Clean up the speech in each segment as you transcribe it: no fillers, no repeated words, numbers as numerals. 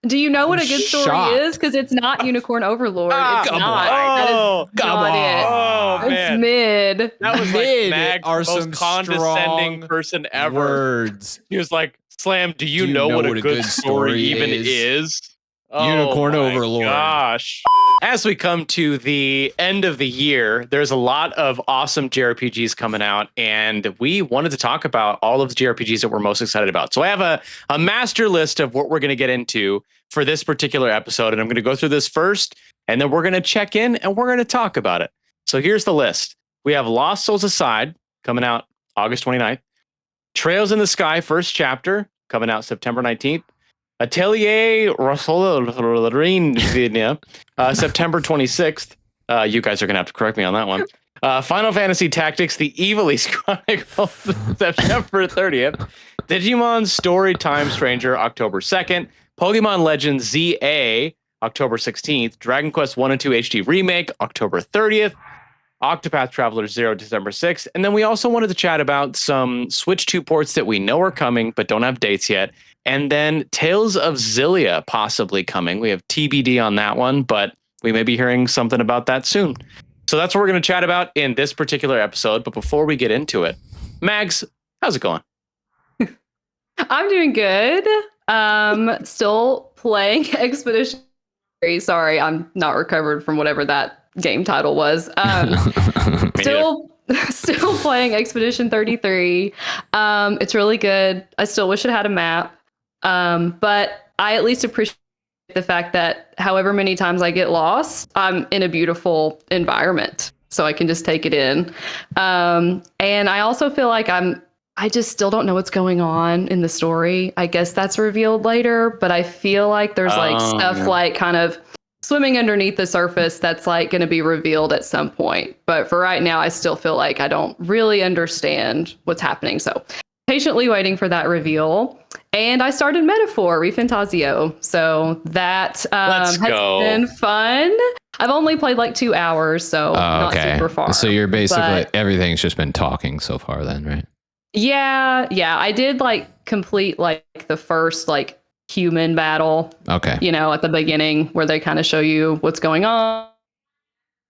Do you know what a good story is? Because it's not Unicorn Overlord. It's come not. on. That is not it. man. It's mid. That was Mid like Mag's are most some condescending strong person ever. Words. He was like, Slam, do you know what a good story even is? Unicorn oh my Overlord. Gosh. As we come to the end of the year, there's a lot of awesome JRPGs coming out, and we wanted to talk about all of the JRPGs that we're most excited about. So I have a master list of what we're going to get into for this particular episode, and I'm going to go through this first, and then we're going to check in, and we're going to talk about it. So here's the list. We have Lost Souls Aside, coming out August 29th. Trails in the Sky, first chapter, coming out September 19th. Atelier Resleriana, September 26th. You guys are going to have to correct me on that one. Final Fantasy Tactics, The Evil East Chronicles, September 30th. Digimon Story Time Stranger, October 2nd. Pokemon Legends ZA, October 16th. Dragon Quest 1 and 2 HD Remake, October 30th. Octopath Traveler 0, December 6th. And then we also wanted to chat about some Switch 2 ports that we know are coming, but don't have dates yet. And then Tales of Xillia possibly coming. We have TBD on that one, but we may be hearing something about that soon. So that's what we're going to chat about in this particular episode. But before we get into it, Mags, how's it going? I'm doing good. Still playing Expedition. Sorry, I'm not recovered from whatever that game title was. Still playing Expedition 33. It's really good. I still wish it had a map. But I at least appreciate the fact that however many times I get lost, I'm in a beautiful environment, so I can just take it in. And I also feel like I just still don't know what's going on in the story. I guess that's revealed later, but I feel like there's stuff like kind of swimming underneath the surface that's like going to be revealed at some point. But for right now, I still feel like I don't really understand what's happening. So patiently waiting for that reveal. And I started Metaphor Refantasio. So that has been fun. I've only played like 2 hours, so not super far. So you're basically, everything's just been talking so far then, right? Yeah. I did like complete like the first like human battle. Okay. At the beginning where they kind of show you what's going on.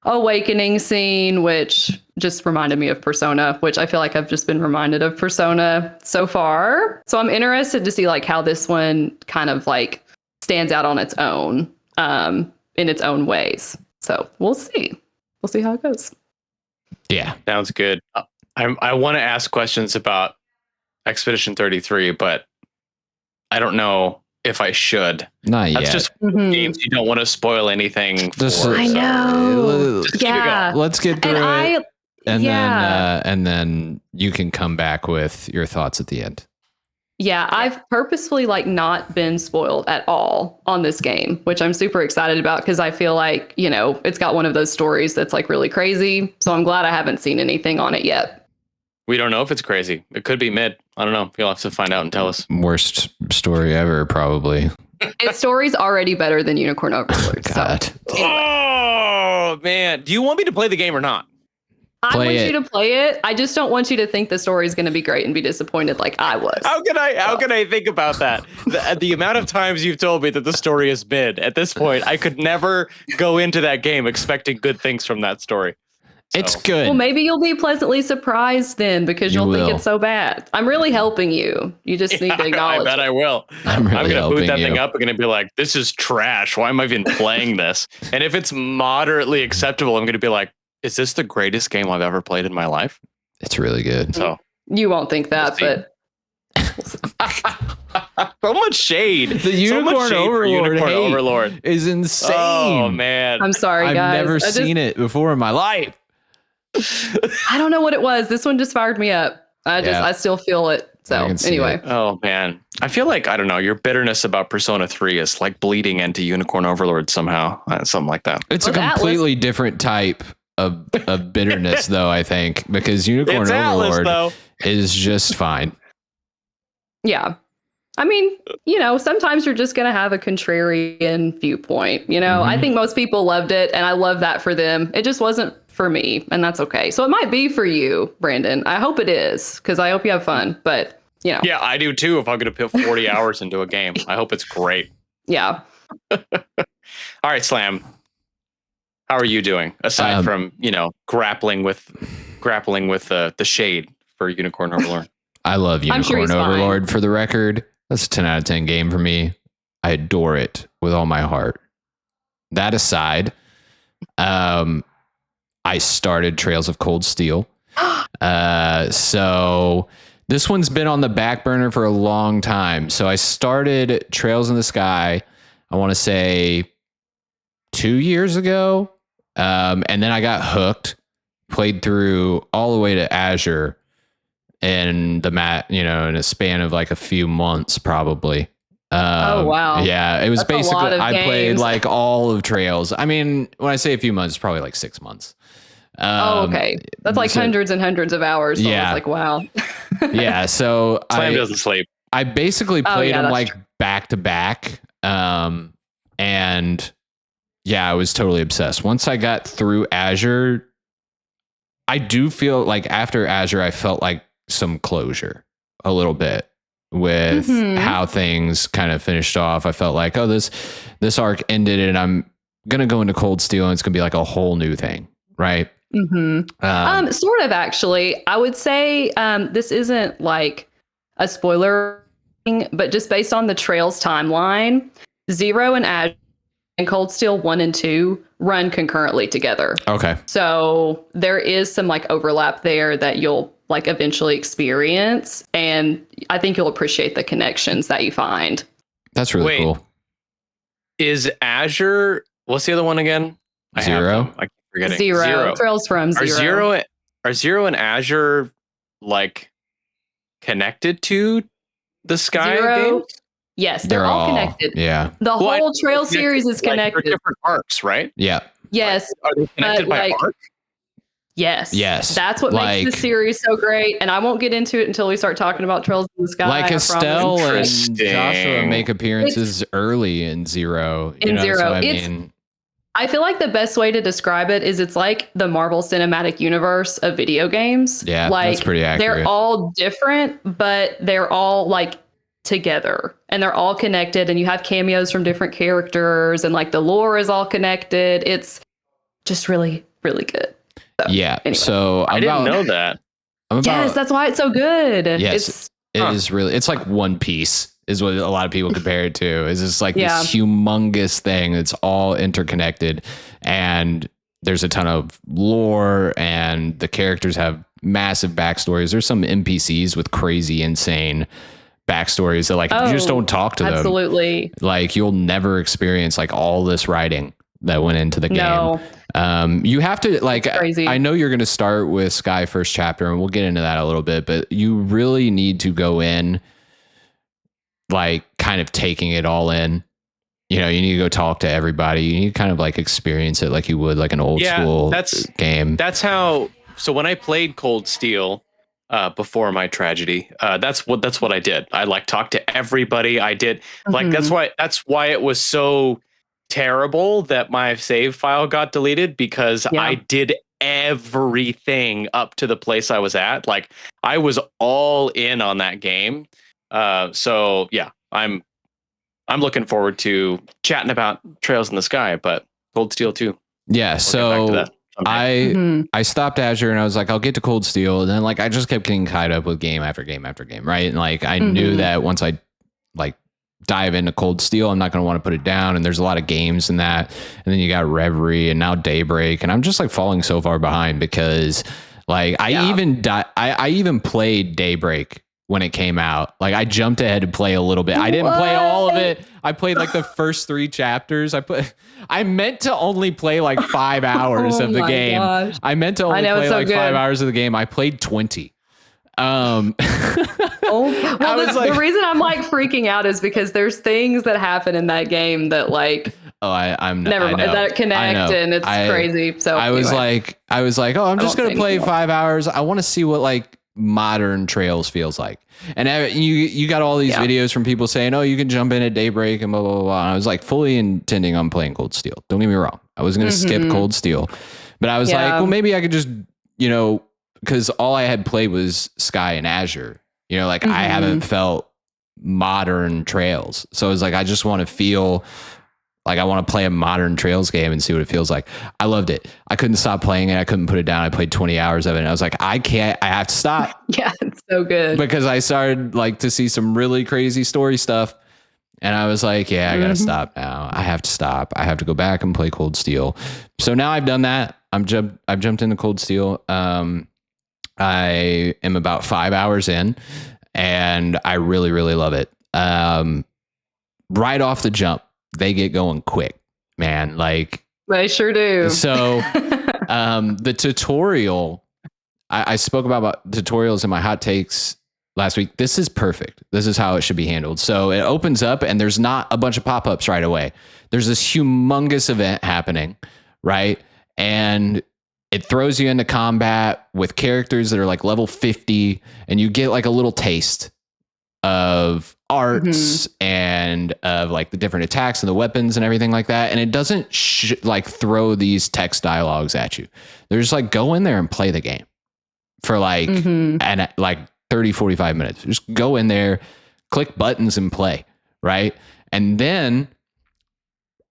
Awakening scene, which just reminded me of Persona, which I feel like I've just been reminded of Persona so far. So I'm interested to see like how this one kind of like stands out on its own, in its own ways. So we'll see. We'll see how it goes. Yeah. Sounds good. I want to ask questions about Expedition 33, but I don't know if I should. Not yet. That's just games you don't want to spoil anything for. I know. Yeah. Let's get through it. And then you can come back with your thoughts at the end. Yeah, I've purposefully like not been spoiled at all on this game, which I'm super excited about because I feel like, it's got one of those stories that's like really crazy. So I'm glad I haven't seen anything on it yet. We don't know if it's crazy. It could be mid. I don't know. You'll have to find out and tell us. Worst story ever, probably. Its story's already better than Unicorn Overlord. God. So, anyway. Oh, man. Do you want me to play the game or not? I want you to play it. I just don't want you to think the story is going to be great and be disappointed like I was. How can I think about that? The amount of times you've told me that the story is mid, at this point, I could never go into that game expecting good things from that story. So. It's good. Well, maybe you'll be pleasantly surprised then because you'll think it's so bad. I'm really helping you. You just need to acknowledge I bet I will. I'm going to boot that thing up and going to be like, this is trash. Why am I even playing this? And if it's moderately acceptable, I'm going to be like, is this the greatest game I've ever played in my life? It's really good. So you won't think that, but so much shade. The Unicorn Overlord is insane. Oh man, I'm sorry, guys. I've never seen it before in my life. I don't know what it was. This one just fired me up. I still feel it. So anyway. Oh man. I feel like, I don't know, your bitterness about Persona 3 is like bleeding into Unicorn Overlord somehow. Something like that. It's a completely different type of bitterness though, I think, because Unicorn Overlord is just fine. Yeah. I mean, sometimes you're just going to have a contrarian viewpoint. I think most people loved it and I love that for them. It just wasn't for me, and that's okay. So it might be for you, Brandon. I hope it is, because I hope you have fun. But, Yeah, I do too. If I'm going to put 40 hours into a game, I hope it's great. Yeah. All right, Slam. How are you doing aside from grappling with the shade for Unicorn Overlord? I love Unicorn Overlord. For the record, that's a 10 out of 10 game for me. I adore it with all my heart. That aside, I started Trails of Cold Steel. So this one's been on the back burner for a long time. So I started Trails in the Sky, I want to say 2 years ago. And then I got hooked, played through all the way to Azure in in a span of like a few months, probably. Oh, wow. Yeah, it was That's basically, I played games. like all of Trails. I mean, when I say a few months, probably like 6 months. Okay. That's like hundreds and hundreds of hours. So yeah. It's like, wow. Yeah. So Slam doesn't sleep. I basically played them like back to back. And yeah, I was totally obsessed. Once I got through Azure, I do feel like after Azure, I felt like some closure a little bit with how things kind of finished off. I felt like, oh, this arc ended and I'm going to go into Cold Steel and it's going to be like a whole new thing. Right. Sort of, actually. I would say this isn't like a spoiler thing, but just based on the Trails timeline, Zero and Azure and Cold Steel 1 and 2 run concurrently together. Okay. So there is some like overlap there that you'll like eventually experience. And I think you'll appreciate the connections that you find. That's really cool. Is Azure, what's the other one again? Zero. I keep forgetting. Zero. Trails from Zero. Are Zero and Azure like connected to the Sky games? Yes, they're all connected. Yeah. The whole Trail series is connected. Like, different arcs, right? Yeah. Yes. Are they connected by arc? Yes. Yes. That's what makes the series so great. And I won't get into it until we start talking about Trails in the Sky. Like Estelle and Joshua make appearances early in Zero. I feel like the best way to describe it is it's like the Marvel Cinematic Universe of video games. Yeah, like, that's pretty accurate. They're all different, but they're all like together and they're all connected and you have cameos from different characters and like the lore is all connected. It's just really, really good. So, yeah. anyway. So I didn't know that. Yes, that's why it's so good. Yes, it is really. It's like One Piece is what a lot of people compare it to. Is just like this humongous thing that's all interconnected, and there's a ton of lore, and the characters have massive backstories. There's some NPCs with crazy, insane backstories that like if you just don't talk to them. Absolutely. Like you'll never experience like all this writing that went into the game. You have to like, I know you're going to start with Sky first chapter and we'll get into that a little bit, but you really need to go in like kind of taking it all in. You know, you need to go talk to everybody. You need to kind of like experience it like you would like an old school game. That's how. So when I played Cold Steel before my tragedy, that's what I did. I like talked to everybody. I did like that's why it was so terrible that my save file got deleted because I did everything up to the place I was at. Like I was all in on that game. So yeah, I'm looking forward to chatting about Trails in the Sky, but Cold Steel too. Yeah. So I stopped Azure and I was like, I'll get to Cold Steel. And then like, I just kept getting tied up with game after game after game. Right. And like, I knew that once I like dive into Cold Steel, I'm not going to want to put it down. And there's a lot of games in that. And then you got Reverie and now Daybreak. And I'm just like falling so far behind because like I even played Daybreak when it came out. Like I jumped ahead to play a little bit. I didn't play all of it. I played like the first 3 chapters. I meant to only play like 5 hours of the game. Gosh. I meant to only play like 5 hours of the game. I played 20. The reason I'm like freaking out is because there's things that happen in that game that like that connect and it's crazy. So I was like, oh, I'm just gonna play 5 hours. I want to see what like modern Trails feels like. And you got all these videos from people saying, oh, you can jump in at Daybreak and blah blah blah. And I was like fully intending on playing Cold Steel. Don't get me wrong. I was gonna skip Cold Steel, but I was like, well, maybe I could just because all I had played was Sky and Azure. Like I haven't felt modern Trails. So it's like, I just want to feel like I want to play a modern Trails game and see what it feels like. I loved it. I couldn't stop playing it. I couldn't put it down. I played 20 hours of it. And I was like, I have to stop. Yeah, it's so good. Because I started like to see some really crazy story stuff. And I was like, yeah, I got to stop now. I have to stop. I have to go back and play Cold Steel. So now I've done that. I've jumped into Cold Steel. I am about 5 hours in and I really, really love it. Right off the jump, they get going quick, man. Like they sure do. So the tutorial, I spoke about tutorials in my hot takes last week. This is perfect. This is how it should be handled. So it opens up and there's not a bunch of pop-ups right away. There's this humongous event happening, right? And it throws you into combat with characters that are like level 50 and you get like a little taste of arts and of like the different attacks and the weapons and everything like that. And it doesn't like throw these text dialogues at you. They're just like, go in there and play the game for like, and like 30, 45 minutes. Just go in there, click buttons and play. Right. And then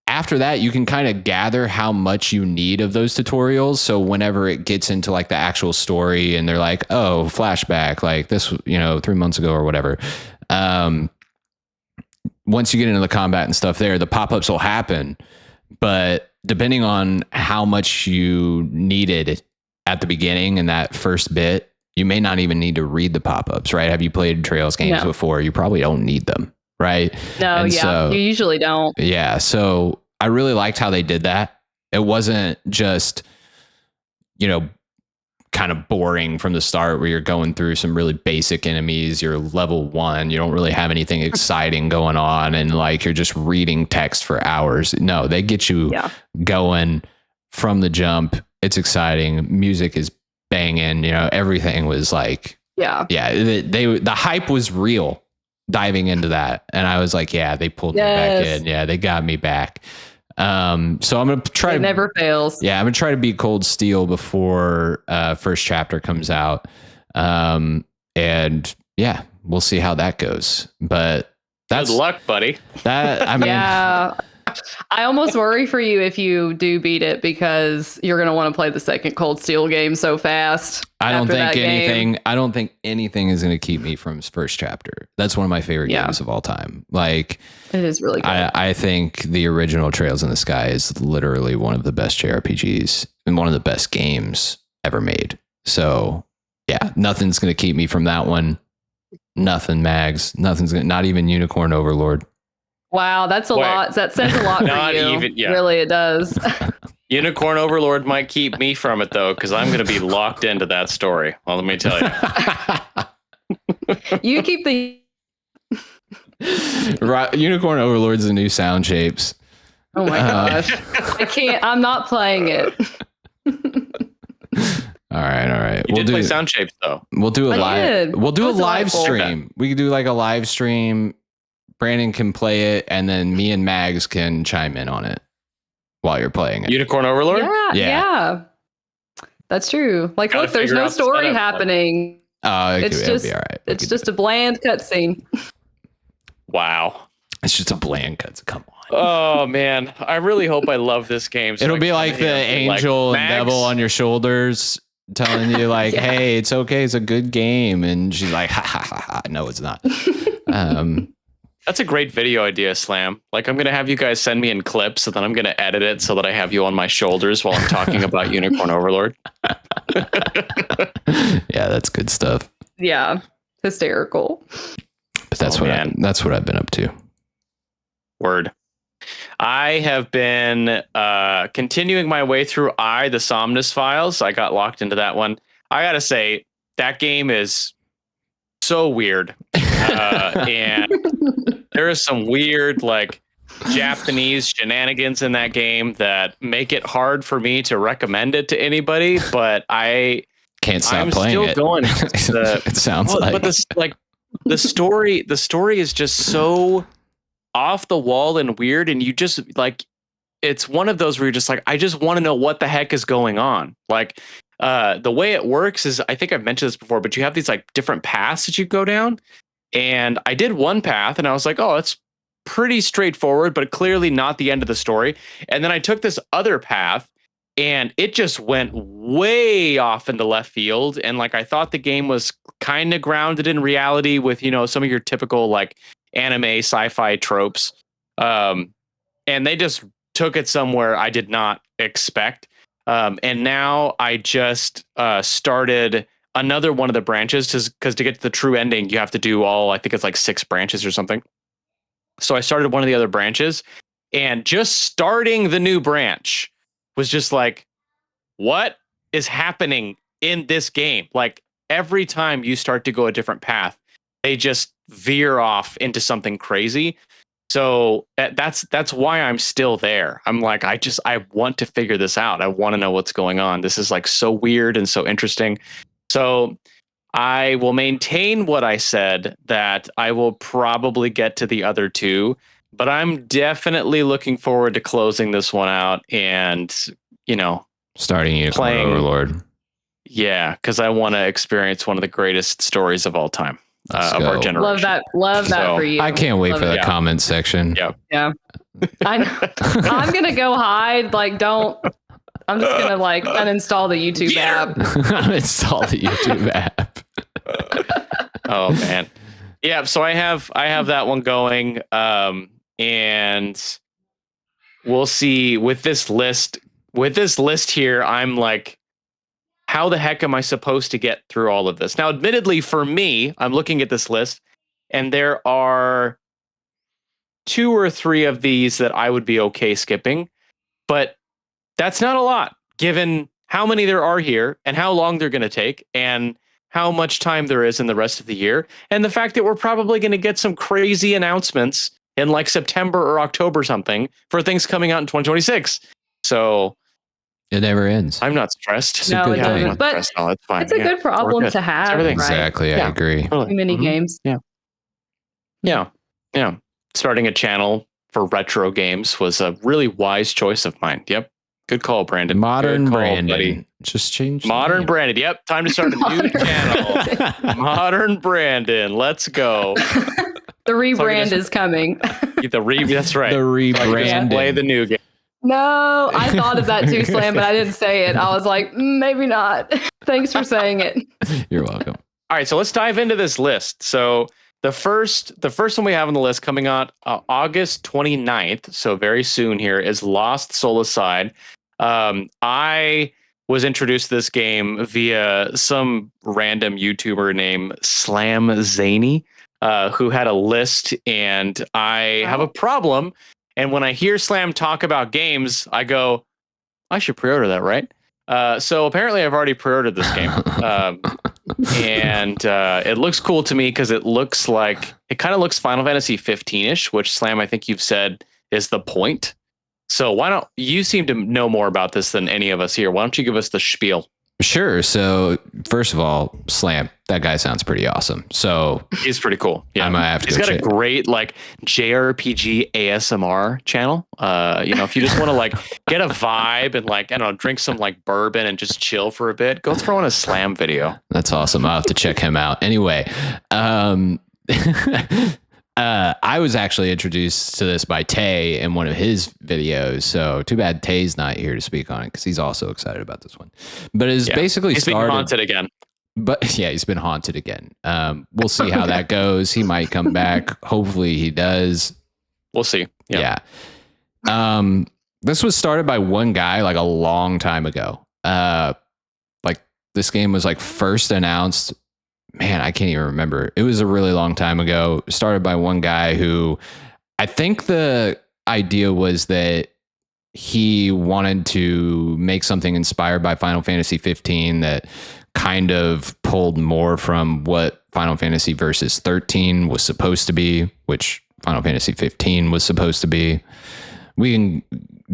after that, you can kind of gather how much you need of those tutorials. So whenever it gets into like the actual story and they're like, oh, flashback, like this, 3 months ago or whatever. Once you get into the combat and stuff there, the pop-ups will happen. But depending on how much you needed at the beginning in that first bit, you may not even need to read the pop-ups, right? Have you played Trails games before? You probably don't need them. Right. No, and so, you usually don't. Yeah. So I really liked how they did that. It wasn't just, kind of boring from the start where you're going through some really basic enemies. You're level 1. You don't really have anything exciting going on. And like, you're just reading text for hours. No, they get you going from the jump. It's exciting. Music is banging, everything was like, the hype was real. Diving into that, and I was like, yeah, they pulled me back in. Yeah, they got me back. So I'm gonna try it never fails. Yeah, I'm gonna try to beat Cold Steel before first chapter comes out. And yeah, we'll see how that goes. But that's good luck, buddy. Yeah. I almost worry for you if you do beat it because you're going to want to play the second Cold Steel game so fast. I don't think anything is going to keep me from first chapter. That's one of my favorite games of all time. Like, it is really good. I think the original Trails in the Sky is literally one of the best JRPGs and one of the best games ever made. So yeah, nothing's going to keep me from that one. Nothing, Mags. Not even Unicorn Overlord. Wow, that's a lot. That says a lot for you. Really, it does. Unicorn Overlord might keep me from it, though, because I'm going to be locked into that story. Well, let me tell you. You keep the... Unicorn Overlord's the new Sound Shapes. Oh my gosh. I can't. I'm not playing it. All right. You did play Sound Shapes, though. We'll do a live stream. We could do like a live stream. Brandon can play it, and then me and Mags can chime in on it while you're playing it. Unicorn Overlord? Yeah. That's true. Like, look, there's no story happening. It's just, be all right. It's just a bland cutscene. Wow. It's just a bland cutscene. Come on. Oh, man. I really hope I love this game. So it'll be like the angel and devil on your shoulders telling you, like, hey, it's okay. It's a good game. And she's like, ha, ha, ha, ha. No, it's not. That's a great video idea, Slam. Like, I'm going to have you guys send me in clips, and then I'm going to edit it so that I have you on my shoulders while I'm talking about Unicorn Overlord. Yeah, that's good stuff. Yeah, hysterical. But that's what I've been up to. Word. I have been continuing my way through the Somnium Files. I got locked into that one. I got to say, that game is so weird. And there is some weird, like, Japanese shenanigans in that game that make it hard for me to recommend it to anybody, but I'm playing it. Going. It sounds but the story is just so off the wall and weird, and you just like, it's one of those where you're just like, I just want to know what the heck is going on. Like, the way it works is, I think I've mentioned this before, but you have these like different paths that you go down. And I did one path and I was like, oh, it's pretty straightforward, but clearly not the end of the story. And then I took this other path and it just went way off into left field. And like, I thought the game was kind of grounded in reality with, you know, some of your typical like anime sci-fi tropes. And they just took it somewhere I did not expect. And now I just started another one of the branches because to get to the true ending, you have to do all, I think it's like 6 branches or something. So I started one of the other branches, and just starting the new branch was just like, what is happening in this game? Like every time you start to go a different path, they just veer off into something crazy. So that's why I'm still there. I'm like, I want to figure this out. I want to know what's going on. This is like so weird and so interesting. So I will maintain what I said, that I will probably get to the other 2, but I'm definitely looking forward to closing this one out and, you know, starting Unicorn Overlord. Yeah, because I want to experience one of the greatest stories of all time. Of our generation. Love that for you. I can't wait for the comment section. Yeah. I know. I'm gonna go hide. Like, I'm just gonna like uninstall the YouTube app. Uninstall the YouTube app. Oh man. Yeah, so I have that one going. And we'll see with this list here. I'm like, how the heck am I supposed to get through all of this? Now, admittedly, for me, I'm looking at this list, and there are 2 or 3 of these that I would be okay skipping, but that's not a lot, given how many there are here and how long they're going to take and how much time there is in the rest of the year, and the fact that we're probably going to get some crazy announcements in like September or October something for things coming out in 2026. So it never ends. I'm not stressed. No, it doesn't. But it's fine. It's a good problem to have. Right? Exactly. I agree. Totally. Mini games. Yeah. Starting a channel for retro games was a really wise choice of mine. Yep. Good call, Brandon. Modern Good call, Brandon. Buddy. Just change. Modern Brandon. Yep. Time to start a new channel. Modern Brandon. Let's go. The rebrand is coming. That's right. The rebrand. Play the new game. No, I thought of that too, Slam, but I didn't say it. I was like, maybe not. Thanks for saying it. You're welcome. All right, so let's dive into this list. So the first one we have on the list coming out August 29th, so very soon here, is Lost Soul Aside. I was introduced to this game via some random YouTuber named Slam Zany, who had a list, and I have a problem. And when I hear Slam talk about games, I go, I should pre-order that, right? So apparently I've already pre-ordered this game. And it looks cool to me because it kind of looks Final Fantasy 15-ish, which Slam, I think you've said is the point. So why don't you seem to know more about this than any of us here? Why don't you give us the spiel? Sure. So first of all, Slam, that guy sounds pretty awesome. So he's pretty cool. Yeah, I might have to. He's got a great like JRPG ASMR channel. If you just want to like get a vibe and like, I don't know, drink some like bourbon and just chill for a bit, go throw in a Slam video. That's awesome. I'll have to check him out. Anyway, I was actually introduced to this by Tay in one of his videos. So too bad Tay's not here to speak on it because he's also excited about this one. But it's basically he's been haunted again. But yeah, he's been haunted again. We'll see how that goes. He might come back. Hopefully he does. We'll see. Yeah. This was started by one guy like a long time ago. Like this game was like first announced. Man, I can't even remember. It was a really long time ago. Started by one guy who I think the idea was that he wanted to make something inspired by Final Fantasy 15 that kind of pulled more from what Final Fantasy Versus 13 was supposed to be, which Final Fantasy 15 was supposed to be. We can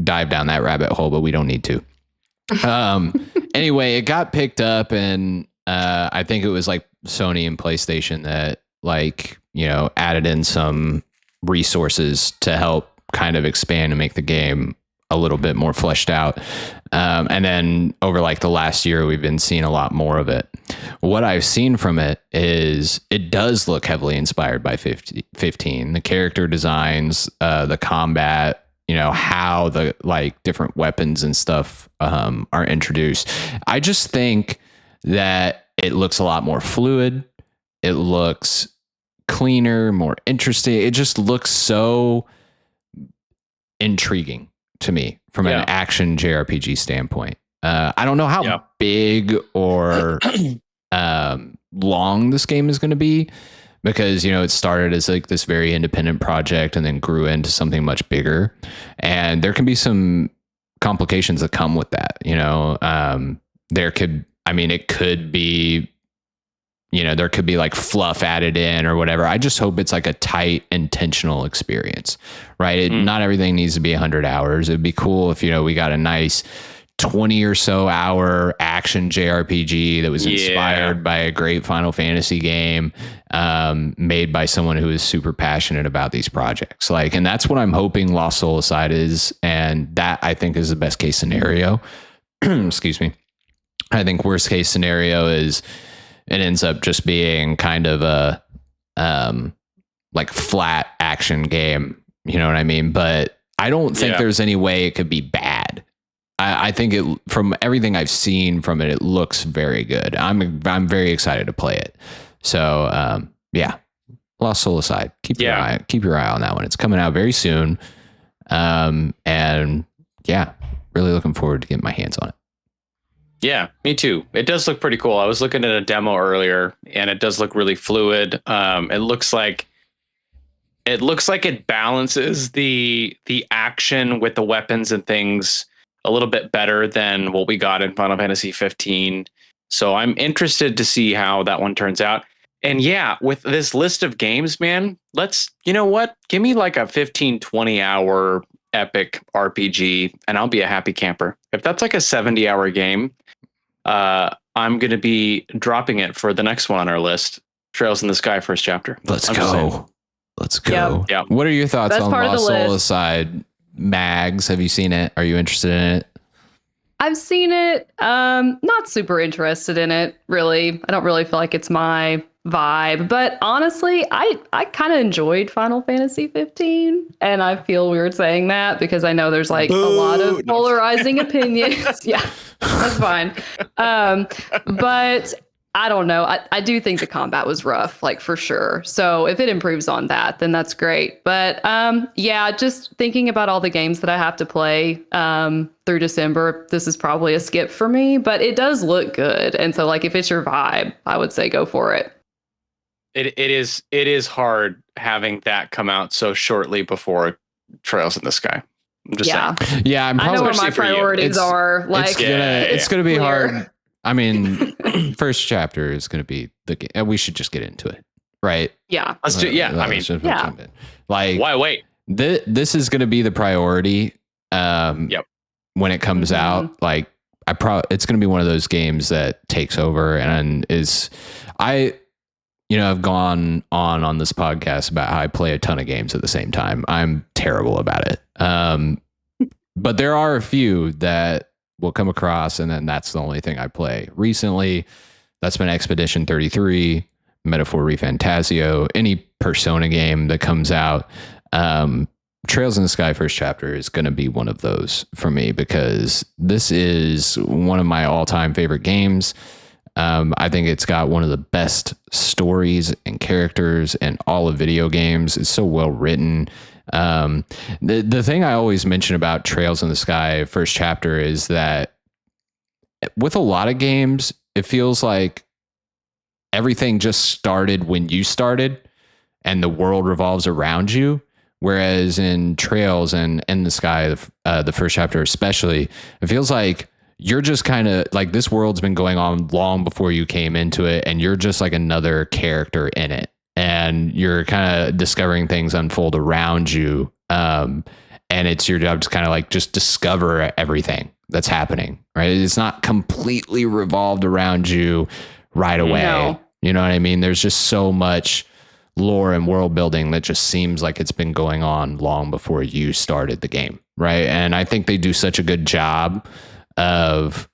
dive down that rabbit hole, but we don't need to. Anyway, it got picked up, and I think it was like Sony and PlayStation that added in some resources to help kind of expand and make the game a little bit more fleshed out. And then over like the last year, we've been seeing a lot more of it. What I've seen from it is it does look heavily inspired by 15. The character designs, the combat, how the like different weapons and stuff are introduced. I just think that it looks a lot more fluid. It looks cleaner, more interesting. It just looks so intriguing to me from an action JRPG standpoint. I don't know how big or long this game is going to be, because it started as like this very independent project and then grew into something much bigger, and there can be some complications that come with that. It could be, there could be like fluff added in or whatever. I just hope it's like a tight, intentional experience, right? Not everything needs to be 100 hours. It'd be cool if, we got a nice 20 or so hour action JRPG that was inspired by a great Final Fantasy game, made by someone who is super passionate about these projects. And that's what I'm hoping Lost Soul Aside is. And that, I think, is the best case scenario. Excuse me. I think worst case scenario is it ends up just being kind of a like flat action game. You know what I mean? But I don't think there's any way it could be bad. I think it, from everything I've seen from it looks very good. I'm very excited to play it. So Lost Soul Aside, keep your eye on that one. It's coming out very soon. And really looking forward to getting my hands on it. Yeah, me too. It does look pretty cool. I was looking at a demo earlier, and it does look really fluid. It looks like it balances the action with the weapons and things a little bit better than what we got in Final Fantasy 15. So I'm interested to see how that one turns out. And with this list of games, man, give me like a 15, 20 hour epic RPG and I'll be a happy camper. If that's like a 70-hour game, I'm going to be dropping it for the next one on our list, Trails in the Sky First Chapter. Let's go. Yep. What are your thoughts on Lost Soul Aside? Mags, have you seen it? Are you interested in it? I've seen it. Not super interested in it, really. I don't really feel like it's my vibe. But honestly, I kind of enjoyed Final Fantasy 15. And I feel weird saying that because I know there's like a lot of polarizing opinions. Yeah, that's fine. But I don't know. I do think the combat was rough, like for sure. So if it improves on that, then that's great. But just thinking about all the games that I have to play through December, this is probably a skip for me, but it does look good. And so like if it's your vibe, I would say go for it. It is hard having that come out so shortly before Trails in the Sky. I'm just saying. Yeah, I know where my priorities are. Like it's gonna be hard. I mean, first chapter is going to be the game. We should just get into it, right? Yeah. Let's do. Yeah. I mean, like, why wait? This is going to be the priority. When it comes out, like it's going to be one of those games that takes over and I've gone on this podcast about how I play a ton of games at the same time. I'm terrible about it. But there are a few that will come across, and then that's the only thing I play. Recently, that's been Expedition 33, Metaphor ReFantasio, any Persona game that comes out. Trails in the Sky First Chapter is going to be one of those for me because this is one of my all-time favorite games. I think it's got one of the best stories and characters in all of video games. It's so well written. The thing I always mention about Trails in the Sky First Chapter is that with a lot of games, it feels like everything just started when you started and the world revolves around you. Whereas in Trails and in the Sky, the first chapter especially, it feels like you're just kind of like this world's been going on long before you came into it, and you're just like another character in it. And you're kind of discovering things unfold around you. And it's your job to kind of like just discover everything that's happening, right? It's not completely revolved around you right away. No. You know what I mean? There's just so much lore and world building that just seems like it's been going on long before you started the game, right? And I think they do such a good job of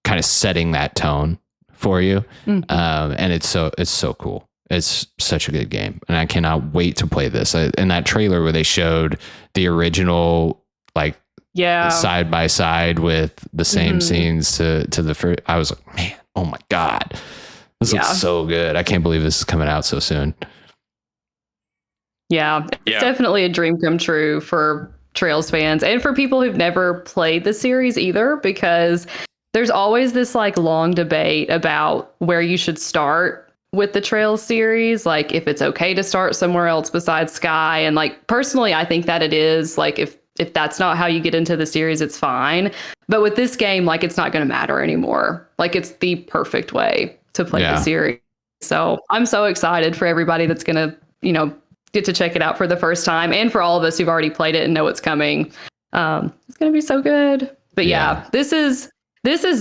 kind of setting that tone for you. And it's so cool. It's such a good game, and I cannot wait to play this. In that trailer where they showed the original, like, side by side with the same scenes to the first, I was like, man, oh my God, this looks so good. I can't believe this is coming out so soon. Yeah, it's definitely a dream come true for Trails fans and for people who've never played the series either, because there's always this like long debate about where you should start with the Trails series, like if it's okay to start somewhere else besides Sky. And like personally, I think that it is. Like if that's not how you get into the series, it's fine. But with this game, like it's not going to matter anymore. Like it's the perfect way to play the series. So I'm so excited for everybody that's going to, you know, get to check it out for the first time, and for all of us who've already played it and know it's coming. It's going to be so good. But this is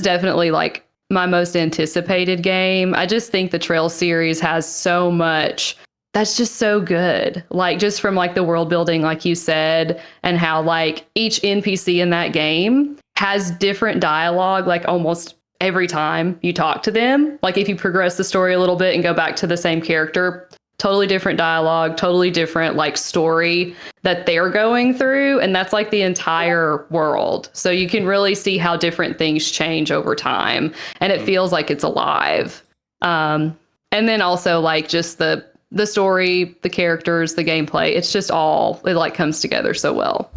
definitely like my most anticipated game. I just think the Trail series has so much that's just so good. Like just from like the world building, like you said, and how like each NPC in that game has different dialogue, like almost every time you talk to them. Like if you progress the story a little bit and go back to the same character, totally different dialogue, totally different like story that they're going through. And that's like the entire world. So you can really see how different things change over time. And it feels like it's alive. And then also like just the story, the characters, the gameplay, it's just all, it like comes together so well.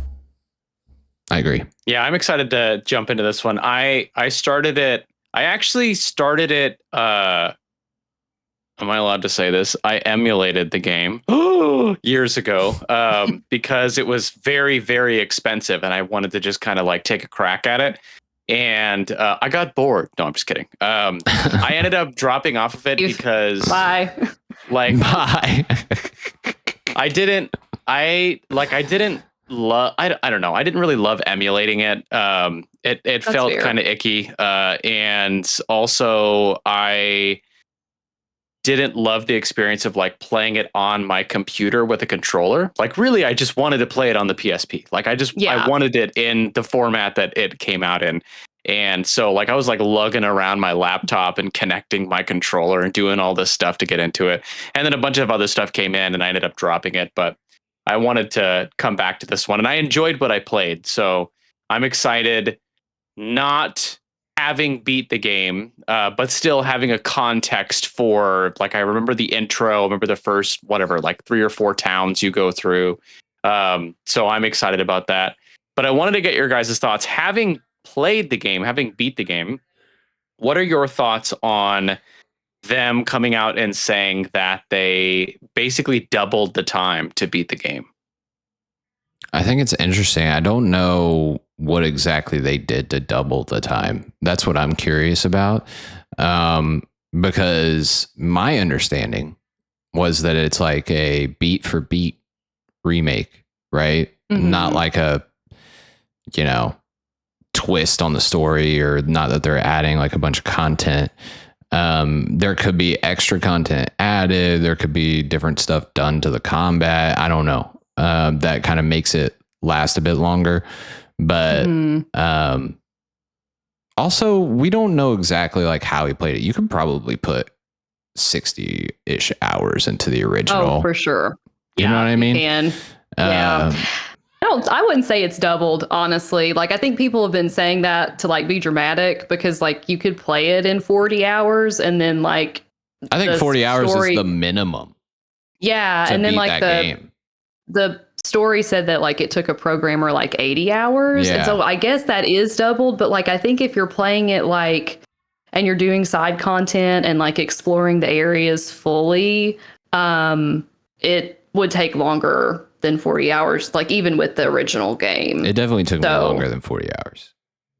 I agree. Yeah, I'm excited to jump into this one. I started it. I actually started it. Am I allowed to say this? I emulated the game years ago because it was very, very expensive, and I wanted to just kind of like take a crack at it. And I got bored. No, I'm just kidding. I ended up dropping off of it because bye. Like bye. I don't know. I didn't really love emulating it. It felt kind of icky. And also I didn't love the experience of like playing it on my computer with a controller. Like really, I just wanted to play it on the PSP. Like I wanted it in the format that it came out in. And so like I was like lugging around my laptop and connecting my controller and doing all this stuff to get into it. And then a bunch of other stuff came in and I ended up dropping it. But I wanted to come back to this one, and I enjoyed what I played. So I'm excited, not having beat the game, but still having a context for, like, I remember the intro, I remember the first, whatever, like 3 or 4 towns you go through. So I'm excited about that. But I wanted to get your guys' thoughts. Having played the game, having beat the game, what are your thoughts on them coming out and saying that they basically doubled the time to beat the game? I think it's interesting. I don't know what exactly they did to double the time. That's what I'm curious about. Because my understanding was that it's like a beat for beat remake, right? Mm-hmm. Not like a, twist on the story, or not that they're adding like a bunch of content. There could be extra content added. There could be different stuff done to the combat. I don't know. That kind of makes it last a bit longer. But also, we don't know exactly like how he played it. You could probably put 60-ish hours into the original. Oh, for sure. You know what I mean? You can. Yeah. I wouldn't say it's doubled, honestly. Like, I think people have been saying that to like be dramatic, because like you could play it in 40 hours and then like I think 40 hours is the minimum. Yeah, and then like the story said that like it took a programmer like 80 hours. Yeah. And so I guess that is doubled, but like I think if you're playing it like and you're doing side content and like exploring the areas fully, it would take longer than 40 hours, like even with the original game. It definitely took me longer than 40 hours.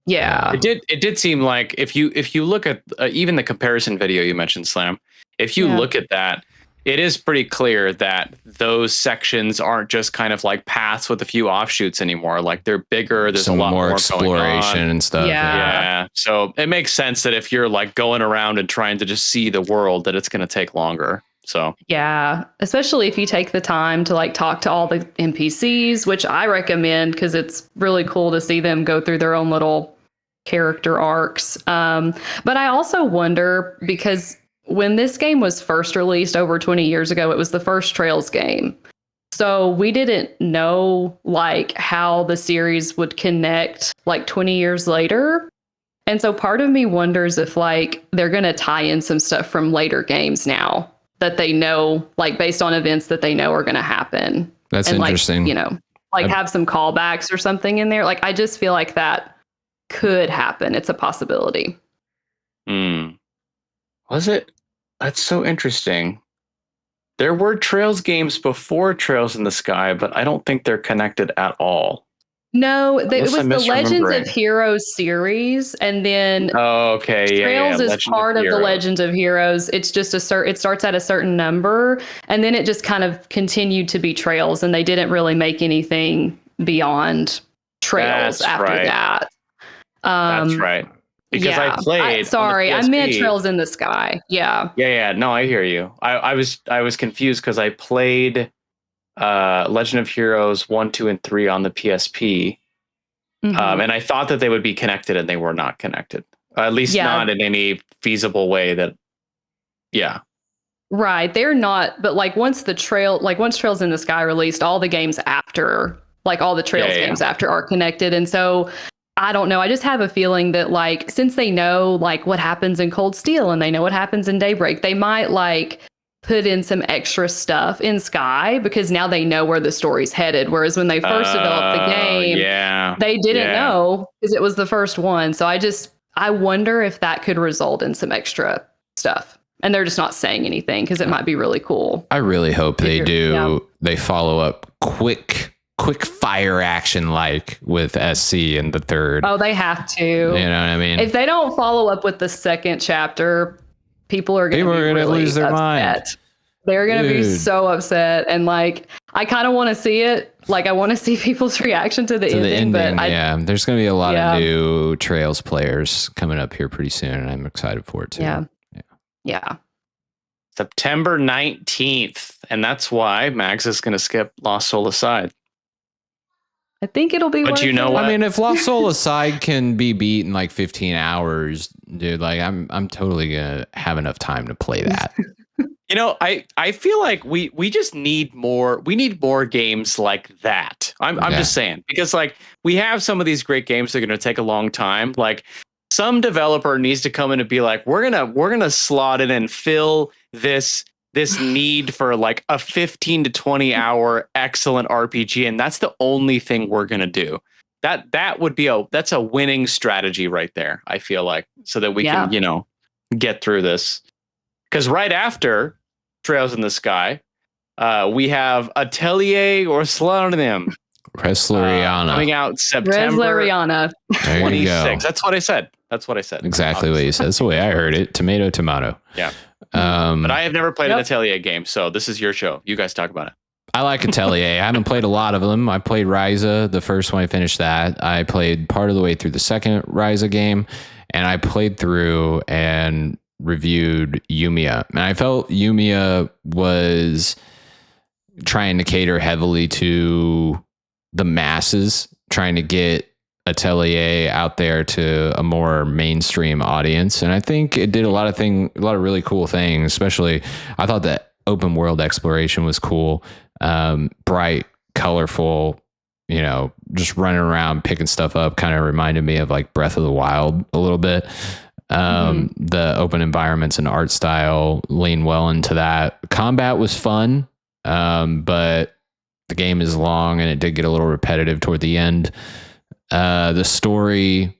Yeah. It did seem like if you look at even the comparison video you mentioned, Slam, if you look at that, it is pretty clear that those sections aren't just kind of like paths with a few offshoots anymore. Like they're bigger. There's some a lot more exploration and stuff. Yeah. So it makes sense that if you're like going around and trying to just see the world, that it's going to take longer. So yeah, especially if you take the time to like talk to all the NPCs, which I recommend because it's really cool to see them go through their own little character arcs. But I also wonder because when this game was first released over 20 years ago, it was the first Trails game. So we didn't know like how the series would connect like 20 years later. And so part of me wonders if like they're going to tie in some stuff from later games now that they know, like based on events that they know are going to happen. That's and interesting. Like, you know, like have some callbacks or something in there. Like I just feel like that could happen. It's a possibility. Was it? That's so interesting. There were Trails games before Trails in the Sky, but I don't think they're connected at all. No, it was the Legends of Heroes series, and then Trails is part of the Legends of Heroes. It's just it starts at a certain number, and then it just kind of continued to be Trails, and they didn't really make anything beyond Trails after that. That's right. Because I played. I meant Trails in the Sky. Yeah. Yeah. No, I hear you. I was confused because I played Legend of Heroes 1, 2, and 3 on the PSP. And I thought that they would be connected, and they were not connected. At least not in any feasible way that, Right. They're not, but like once Trails in the Sky released, all the games after, like all the Trails games after are connected. And so I don't know. I just have a feeling that like, since they know like what happens in Cold Steel and they know what happens in Daybreak, they might like put in some extra stuff in Sky because now they know where the story's headed. Whereas when they first developed the game, they didn't know because it was the first one. So I wonder if that could result in some extra stuff. And they're just not saying anything because it might be really cool. I really hope they do. Yeah. They follow up quick fire action like with SC in the third. Oh, they have to. You know what I mean? If they don't follow up with the second chapter, people are going to really lose their mind. They're going to be so upset. And like, I kind of want to see it. Like, I want to see people's reaction to the ending. But there's going to be a lot of new Trails players coming up here pretty soon. And I'm excited for it too. Yeah. September 19th. And that's why Max is going to skip Lost Soul Aside. I think it'll be. But you know what? I mean, if Lost Soul Aside can be beat in like 15 hours, dude, like I'm totally gonna have enough time to play that. You know, I feel like we just need more. We need more games like that. I'm just saying, because like we have some of these great games that are going to take a long time. Like some developer needs to come in and be like, we're gonna slot in and fill this need for like a 15 to 20 hour excellent RPG, and that's the only thing we're gonna do. That would be that's a winning strategy right there. I feel like, so that we can get through this. Because right after Trails in the Sky, we have Atelier Resleriana coming out September Resleriana 26. That's what I said. Exactly what you said. That's the way I heard it. Tomato. Yeah. But I have never played an Atelier game, so this is your show. You guys talk about it. I like Atelier. I haven't played a lot of them. I played Ryza, the first one. I finished that. I played part of the way through the second Ryza game, and I played through and reviewed Yumiya. And I felt Yumiya was trying to cater heavily to the masses, trying to get Atelier out there to a more mainstream audience. And I think it did a lot of really cool things. Especially, I thought that open world exploration was cool. Bright, colorful, just running around picking stuff up kind of reminded me of like Breath of the Wild a little bit. The open environments and art style lean well into that. Combat was fun, but the game is long and it did get a little repetitive toward the end. The story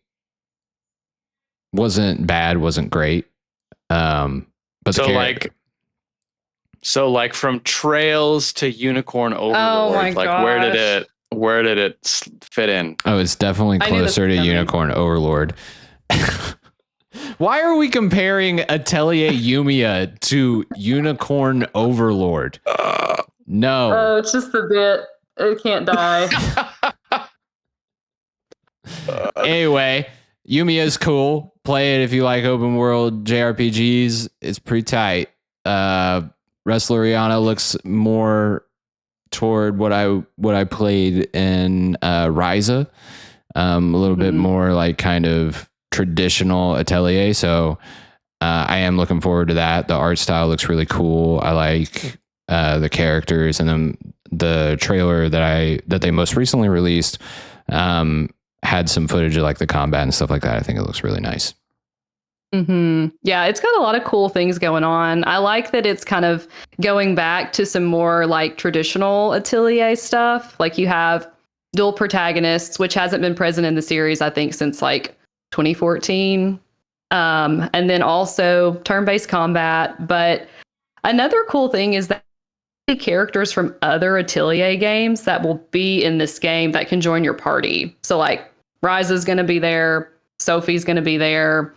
wasn't bad, wasn't great. But so like from Trails to Unicorn Overlord, where did it fit in? Oh, it's definitely closer to Unicorn Overlord. Why are we comparing Atelier Yumiya to Unicorn Overlord? No. Oh, it's just a bit. It can't die. Anyway, Yumiya is cool. Play it if you like open world JRPGs. It's pretty tight. Resleriana looks more toward what I played in Ryza, a little bit more like kind of traditional Atelier. So I am looking forward to that. The art style looks really cool. I like the characters, and then the trailer that they most recently released had some footage of like the combat and stuff like that. I think it looks really nice. Yeah, it's got a lot of cool things going on. I like that it's kind of going back to some more like traditional Atelier stuff. Like you have dual protagonists, which hasn't been present in the series, I think, since like 2014. And then also turn-based combat. But another cool thing is that characters from other Atelier games that will be in this game that can join your party. So like Ryza's going to be there, Sophie's going to be there.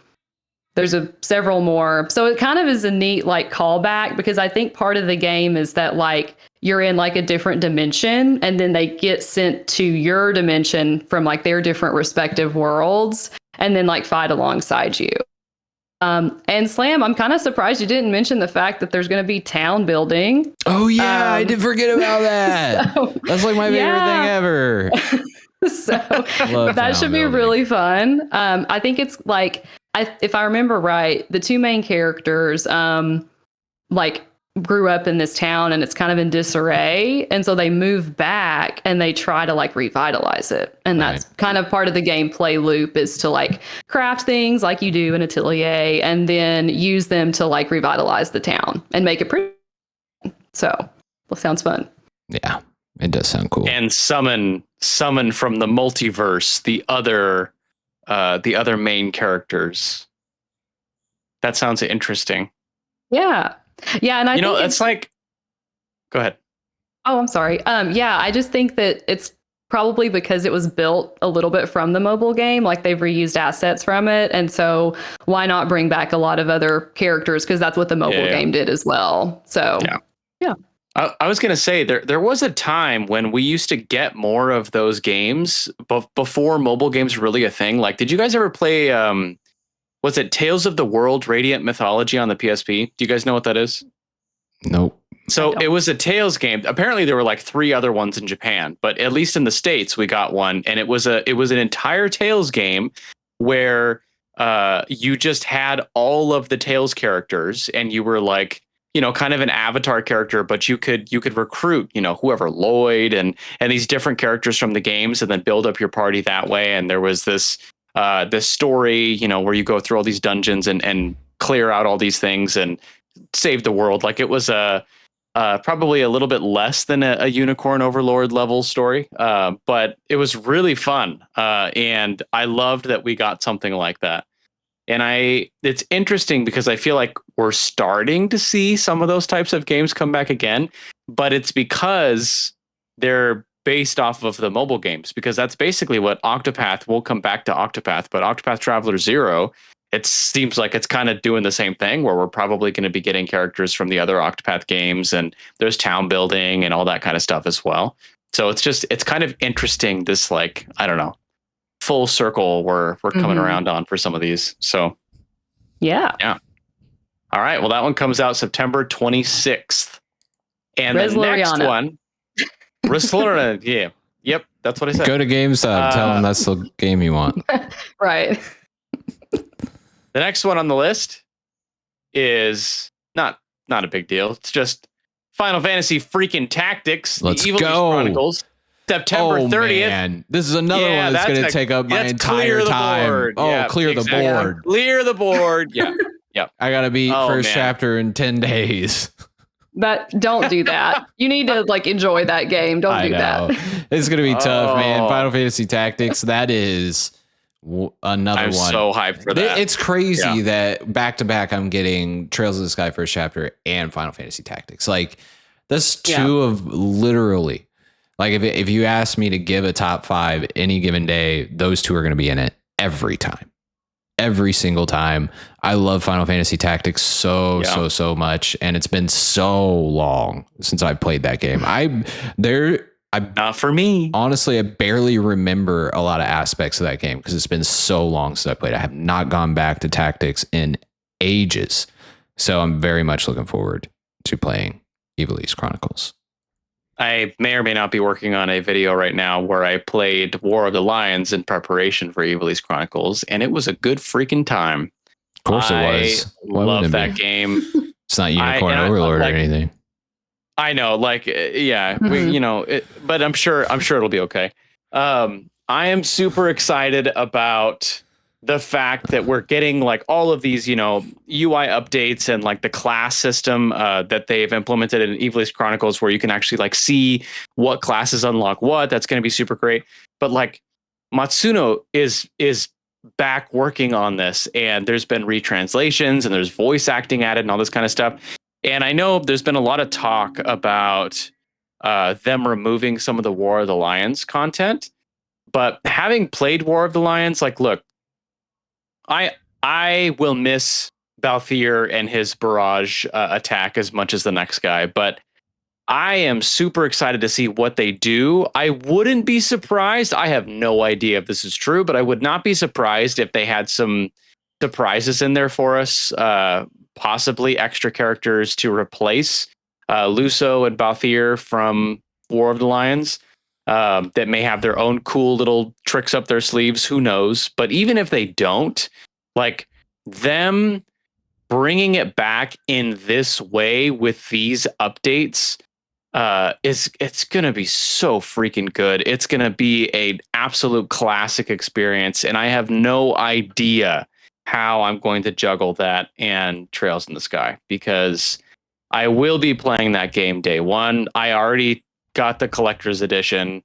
There's several more. So it kind of is a neat like callback, because I think part of the game is that like you're in like a different dimension, and then they get sent to your dimension from like their different respective worlds, and then like fight alongside you. And Slam, I'm kind of surprised you didn't mention the fact that there's going to be town building. Oh yeah, I did forget about that. So, that's like my favorite thing ever. So that should be really fun. I think it's like, if I remember right, the two main characters like grew up in this town, and it's kind of in disarray, and so they move back and they try to like revitalize it, and that's kind of part of the gameplay loop, is to like craft things like you do in Atelier, and then use them to like revitalize the town and make it pretty. So that sounds fun. Yeah, it does sound cool. And summon from the multiverse the other main characters. That sounds interesting. Yeah. And I think it's like, go ahead. Oh, I'm sorry. Yeah, I just think that it's probably because it was built a little bit from the mobile game, like they've reused assets from it, and so why not bring back a lot of other characters, because that's what the mobile game did as well. So yeah. I was going to say there was a time when we used to get more of those games before mobile games were really a thing. Like, did you guys ever play, was it Tales of the World Radiant Mythology on the PSP? Do you guys know what that is? Nope. So it was a Tales game. Apparently there were like 3 other ones in Japan, but at least in the States we got one, and it was an entire Tales game where you just had all of the Tales characters, and you were like, kind of an avatar character, but you could recruit, whoever, Lloyd and these different characters from the games, and then build up your party that way. And there was this story, where you go through all these dungeons and clear out all these things and save the world. Like, it was probably a little bit less than a Unicorn Overlord level story, but it was really fun. And I loved that we got something like that. And it's interesting because I feel like we're starting to see some of those types of games come back again, but it's because they're based off of the mobile games, because that's basically what Octopath will come back to Octopath, but Octopath Traveler 0, it seems like it's kind of doing the same thing, where we're probably going to be getting characters from the other Octopath games, and there's town building and all that kind of stuff as well. So it's kind of interesting, this, like, I don't know, full circle we're coming around on for some of these. So yeah. All right, well, that one comes out September 26th, and the next one, Resleriana. Yep, that's what I said. Go to GameStop, tell them that's the game you want. Right. The next one on the list is not a big deal. It's just Final Fantasy freaking Tactics. Let's the Evil go. Chronicles. September 30th. Man. This is another one that's going to take up my entire time. Clear the board. Clear the board. Yeah. I got to beat first chapter in 10 days. Don't do that. You need to like enjoy that game. Don't do that. It's going to be tough, man. Final Fantasy Tactics. That is another I'm one. I'm so hyped for that. It's crazy that back to back I'm getting Trails of the Sky first chapter and Final Fantasy Tactics. Like, that's two of literally, like, if you ask me to give a top 5 any given day, those two are going to be in it every time. Every single time. I love Final Fantasy Tactics so much, and it's been so long since I played that game. Not for me. Honestly, I barely remember a lot of aspects of that game because it's been so long since I played. I have not gone back to Tactics in ages, so I'm very much looking forward to playing Ivalice Chronicles. I may or may not be working on a video right now where I played War of the Lions in preparation for Ivalice Chronicles, and it was a good freaking time. Of course it was. I love that game. It's not Unicorn Overlord or anything. I know, like, yeah, but I'm sure it'll be okay. I am super excited about the fact that we're getting like all of these, UI updates and like the class system that they've implemented in Ivalice Chronicles, where you can actually like see what classes unlock what. That's going to be super great. But like Matsuno is back working on this, and there's been retranslations and there's voice acting added and all this kind of stuff. And I know there's been a lot of talk about them removing some of the War of the Lions content, but having played War of the Lions, like, look, I will miss Balthier and his barrage attack as much as the next guy, but I am super excited to see what they do. I wouldn't be surprised. I have no idea if this is true, but I would not be surprised if they had some surprises in there for us. Possibly extra characters to replace Luso and Balthier from War of the Lions that may have their own cool little tricks up their sleeves. Who knows? But even if they don't, like, them bringing it back in this way with these updates it's gonna be so freaking good. It's gonna be an absolute classic experience, and I have no idea how I'm going to juggle that and Trails in the Sky, because I will be playing that game day one. I already got the collector's edition.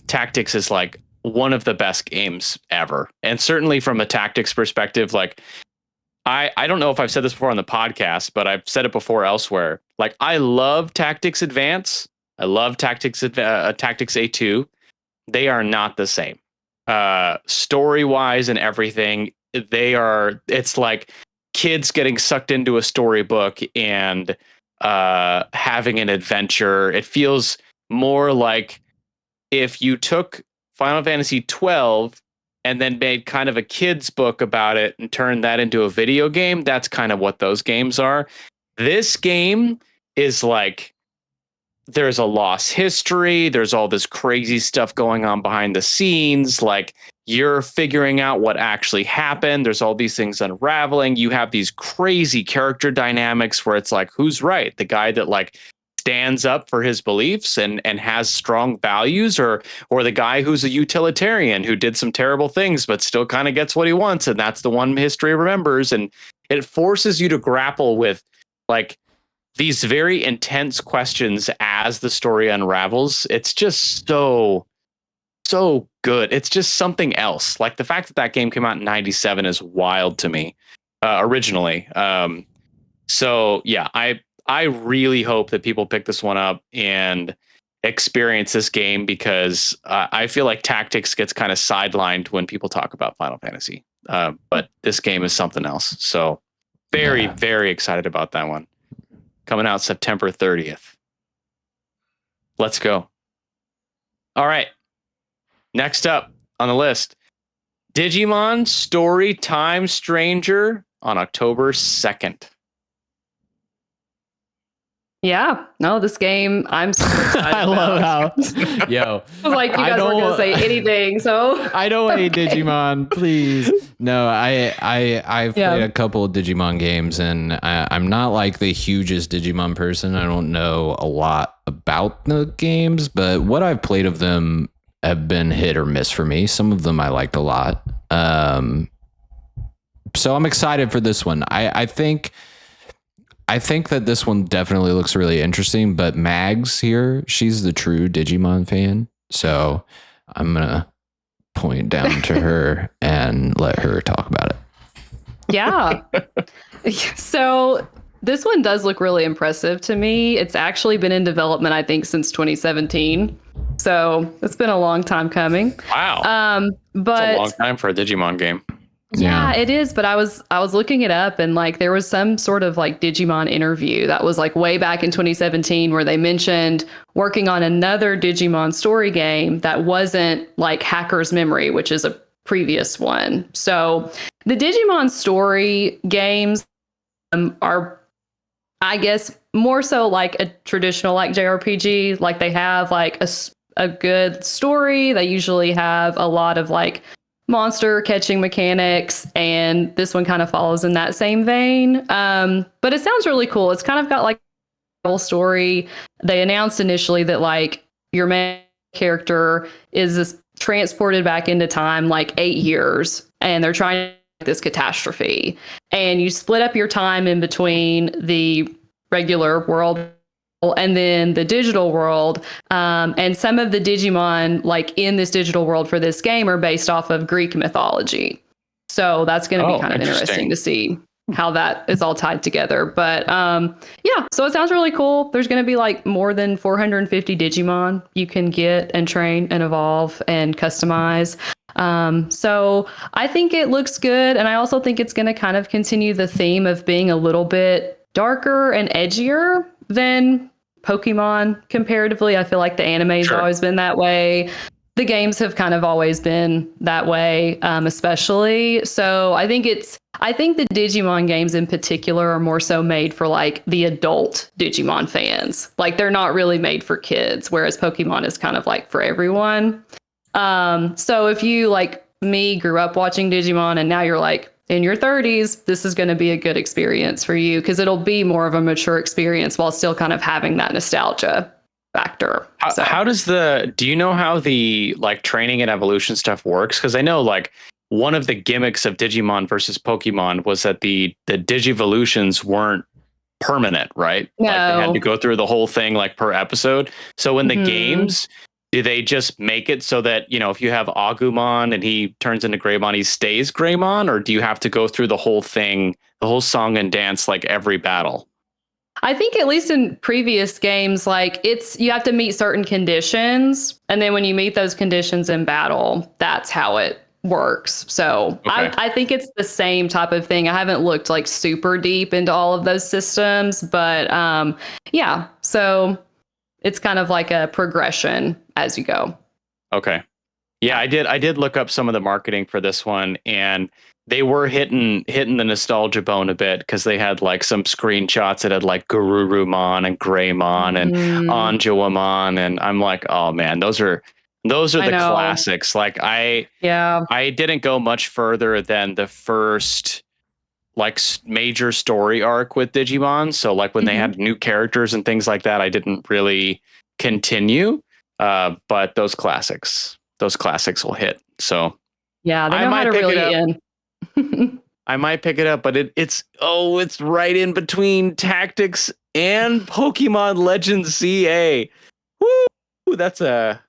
Tactics is like one of the best games ever, and certainly from a tactics perspective, like I don't know if I've said this before on the podcast, but I've said it before elsewhere. Like, I love Tactics Advance. I love Tactics A2. They are not the same. Story wise and everything, it's like kids getting sucked into a storybook and having an adventure. It feels more like if you took Final Fantasy 12 and then made kind of a kid's book about it and turned that into a video game. That's kind of what those games are. This game is like, there's a lost history. There's all this crazy stuff going on behind the scenes. Like, you're figuring out what actually happened. There's all these things unraveling. You have these crazy character dynamics where it's like, who's right? The guy that like stands up for his beliefs and has strong values, or the guy who's a utilitarian who did some terrible things but still kind of gets what he wants, and that's the one history remembers. And it forces you to grapple with like these very intense questions as the story unravels. It's just so good. It's just something else. Like, the fact that game came out in 97 is wild to me originally. So yeah, I really hope that people pick this one up and experience this game, because I feel like tactics gets kind of sidelined when people talk about Final Fantasy. But this game is something else. So very excited about that one. Coming out September 30th. Let's go. All right. Next up on the list, Digimon Story Time Stranger on October 2nd. Yeah, no, this game I'm super excited I love how, yo, I was like, you guys weren't gonna say anything, so I don't hate Digimon, please. No, I've played a couple of Digimon games, and I'm not like the hugest Digimon person. I don't know a lot about the games, but what I've played of them have been hit or miss for me. Some of them I liked a lot. So I'm excited for this one. I think that this one definitely looks really interesting, but Mags here, she's the true Digimon fan. So I'm going to point down to her and let her talk about it. Yeah. So this one does look really impressive to me. It's actually been in development, I think, since 2017. So it's been a long time coming. Wow. But it's a long time for a Digimon game. Yeah, it is. But I was looking it up, and like there was some sort of like Digimon interview that was like way back in 2017 where they mentioned working on another Digimon story game that wasn't like Hacker's Memory, which is a previous one. So the Digimon story games are, I guess, more so like a traditional like JRPG. Like they have like a good story. They usually have a lot of like monster catching mechanics, and this one kind of follows in that same vein. But it sounds really cool. It's kind of got like a whole story. They announced initially that like your main character is transported back into time like 8 years, and they're trying to this catastrophe, and you split up your time in between the regular world and then the digital world. And some of the Digimon like in this digital world for this game are based off of Greek mythology, so that's going to be kind of interesting to see how that is all tied together. But yeah, so it sounds really cool. There's going to be like more than 450 Digimon you can get and train and evolve and customize. So I think it looks good. And I also think it's going to kind of continue the theme of being a little bit darker and edgier than Pokemon comparatively. I feel like the anime's always been that way. The games have kind of always been that way, especially. So I think the Digimon games in particular are more so made for like the adult Digimon fans. Like they're not really made for kids, whereas Pokemon is kind of like for everyone. So if you like me grew up watching Digimon and now you're like in your 30s, this is going to be a good experience for you because it'll be more of a mature experience while still kind of having that nostalgia factor. How does do you know how the like training and evolution stuff works? Because I know like one of the gimmicks of Digimon versus Pokemon was that the Digivolutions weren't permanent, right? No. Like they had to go through the whole thing like per episode. So in the games, do they just make it so that, you know, if you have Agumon and he turns into Greymon, he stays Greymon? Or do you have to go through the whole thing, the whole song and dance, like every battle? I think at least in previous games, like you have to meet certain conditions. And then when you meet those conditions in battle, that's how it works. So I think it's the same type of thing. I haven't looked like super deep into all of those systems, but yeah, so it's kind of like a progression as you go. Okay. Yeah, I did look up some of the marketing for this one, and they were hitting the nostalgia bone a bit because they had like some screenshots that had like Garurumon and Greymon and Anjouamon, and I'm like, oh man, those are the classics. Like I didn't go much further than the first like major story arc with Digimon. So like when they had new characters and things like that, I didn't really continue. But those classics will hit. So yeah, they know how to really end. I might pick it up, but it's right in between Tactics and Pokemon Legends CA. Woo! That's a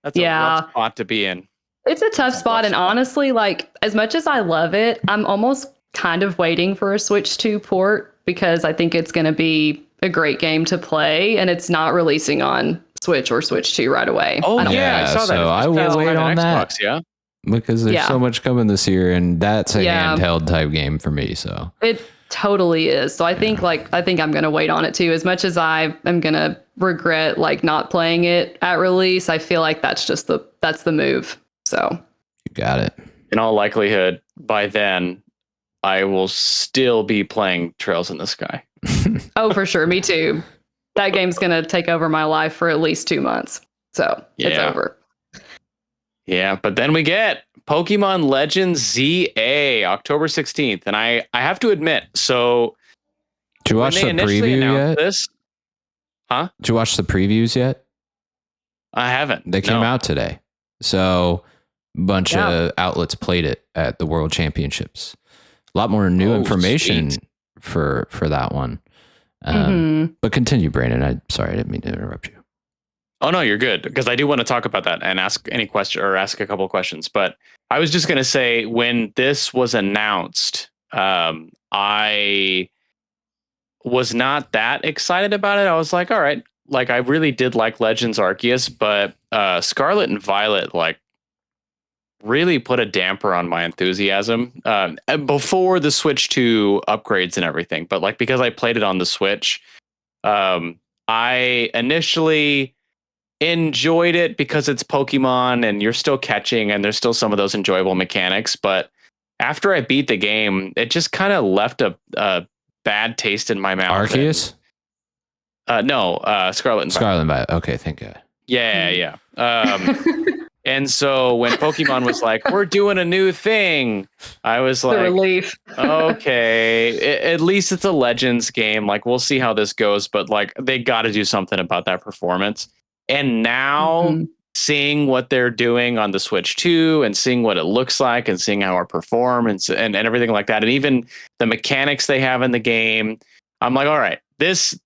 rough spot to be in. It's a tough spot, and honestly, like as much as I love it, I'm almost kind of waiting for a Switch 2 port because I think it's going to be a great game to play, and it's not releasing on Switch or Switch 2 right away. Oh yeah, I saw that. So I will wait on that. Yeah. Because there's so much coming this year, and that's a handheld type game for me. So it totally is. So I think I'm gonna wait on it too. As much as I am gonna regret like not playing it at release, I feel like that's the move. So you got it. In all likelihood, by then I will still be playing Trails in the Sky. Oh, for sure. Me too. That game's gonna take over my life for at least 2 months. So it's over. Yeah, but then we get Pokemon Legends ZA, October 16th. And I have to admit, so did you watch the preview yet? Huh? Did you watch the previews yet? I haven't. They came out today. So a bunch of outlets played it at the World Championships. A lot more new information for that one. But continue, Brandon. I'm sorry, I didn't mean to interrupt you. Oh no, you're good, because I do want to talk about that and ask any question or ask a couple of questions. But I was just going to say, when this was announced, I was not that excited about it. I was like, all right, like I really did like Legends Arceus, but Scarlet and Violet like really put a damper on my enthusiasm before the Switch 2 upgrades and everything. But like because I played it on the Switch, I initially enjoyed it because it's Pokemon and you're still catching and there's still some of those enjoyable mechanics. But after I beat the game, it just kind of left a bad taste in my mouth. Arceus? No, Scarlet and Violet. Scarlet and Violet. Okay, thank you. Yeah. And so when Pokemon was like, we're doing a new thing, I was like, the relief. okay, at least it's a Legends game. Like, we'll see how this goes, but like, they got to do something about that performance. And now seeing what they're doing on the Switch 2 and seeing what it looks like and seeing how it performs and everything like that, and even the mechanics they have in the game, I'm like, all right, this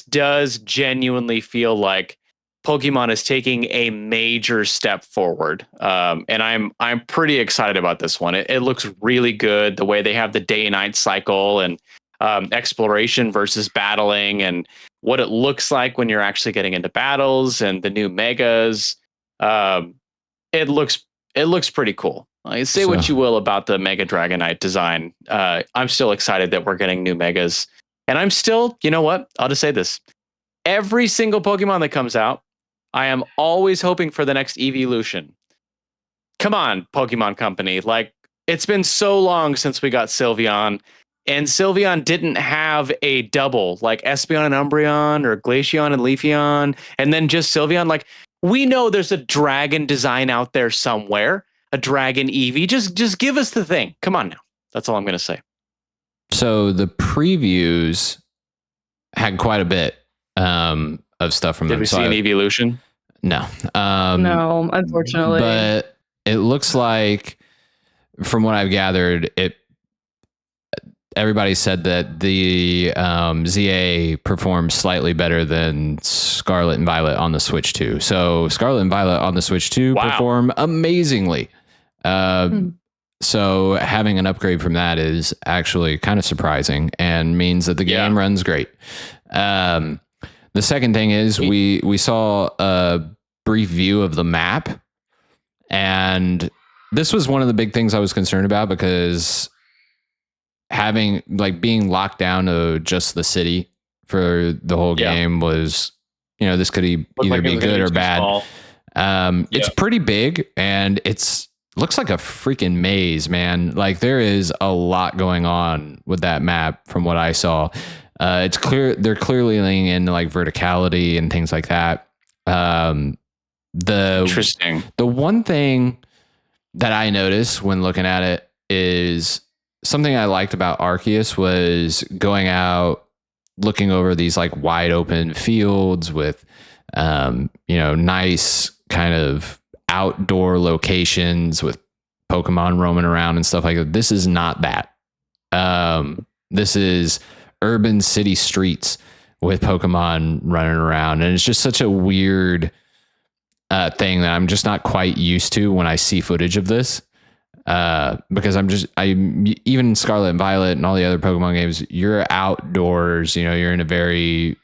does genuinely feel like Pokemon is taking a major step forward, and I'm pretty excited about this one. It looks really good. The way they have the day and night cycle and exploration versus battling, and what it looks like when you're actually getting into battles and the new megas. It looks pretty cool. Say what you will about the Mega Dragonite design. I'm still excited that we're getting new megas, and I'm still, you know what? I'll just say this: every single Pokemon that comes out, I am always hoping for the next evolution. Come on, Pokemon Company. Like, it's been so long since we got Sylveon, and Sylveon didn't have a double like Espeon and Umbreon or Glaceon and Leafeon, and then just Sylveon. Like, we know there's a dragon design out there somewhere, a dragon Eevee. Just give us the thing. Come on now. That's all I'm going to say. So the previews had quite a bit of stuff from them. Did we see an evolution? No. No, unfortunately. But it looks like, from what I've gathered, everybody said that the ZA performs slightly better than Scarlet and Violet on the Switch 2. So Scarlet and Violet on the Switch 2 perform amazingly. So having an upgrade from that is actually kind of surprising and means that the game runs great. The second thing is we saw a brief view of the map, and this was one of the big things I was concerned about, because being locked down to just the city for the whole game was, this could either be good or bad. It's pretty big, and looks like a freaking maze, man. Like, there is a lot going on with that map from what I saw. It's clear they're clearly leaning into like verticality and things like that. Interesting. The one thing that I noticed when looking at it is something I liked about Arceus was going out, looking over these like wide open fields with, nice kind of outdoor locations with Pokemon roaming around and stuff like that. This is not that. This is urban city streets with Pokemon running around, and it's just such a weird thing that I'm just not quite used to when I see footage of this. Because even in Scarlet and Violet and all the other Pokemon games, you're outdoors, you're in a very,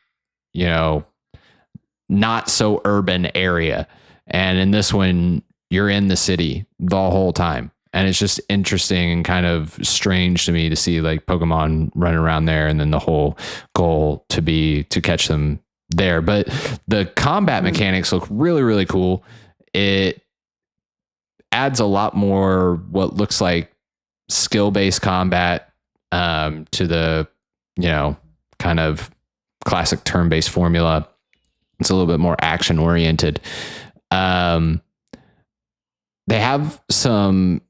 not so urban area. And in this one, you're in the city the whole time. And it's just interesting and kind of strange to me to see like Pokemon running around there, and then the whole goal to catch them there. But the combat mechanics look really, really cool. It adds a lot more what looks like skill-based combat to the, kind of classic turn-based formula. It's a little bit more action-oriented. They have some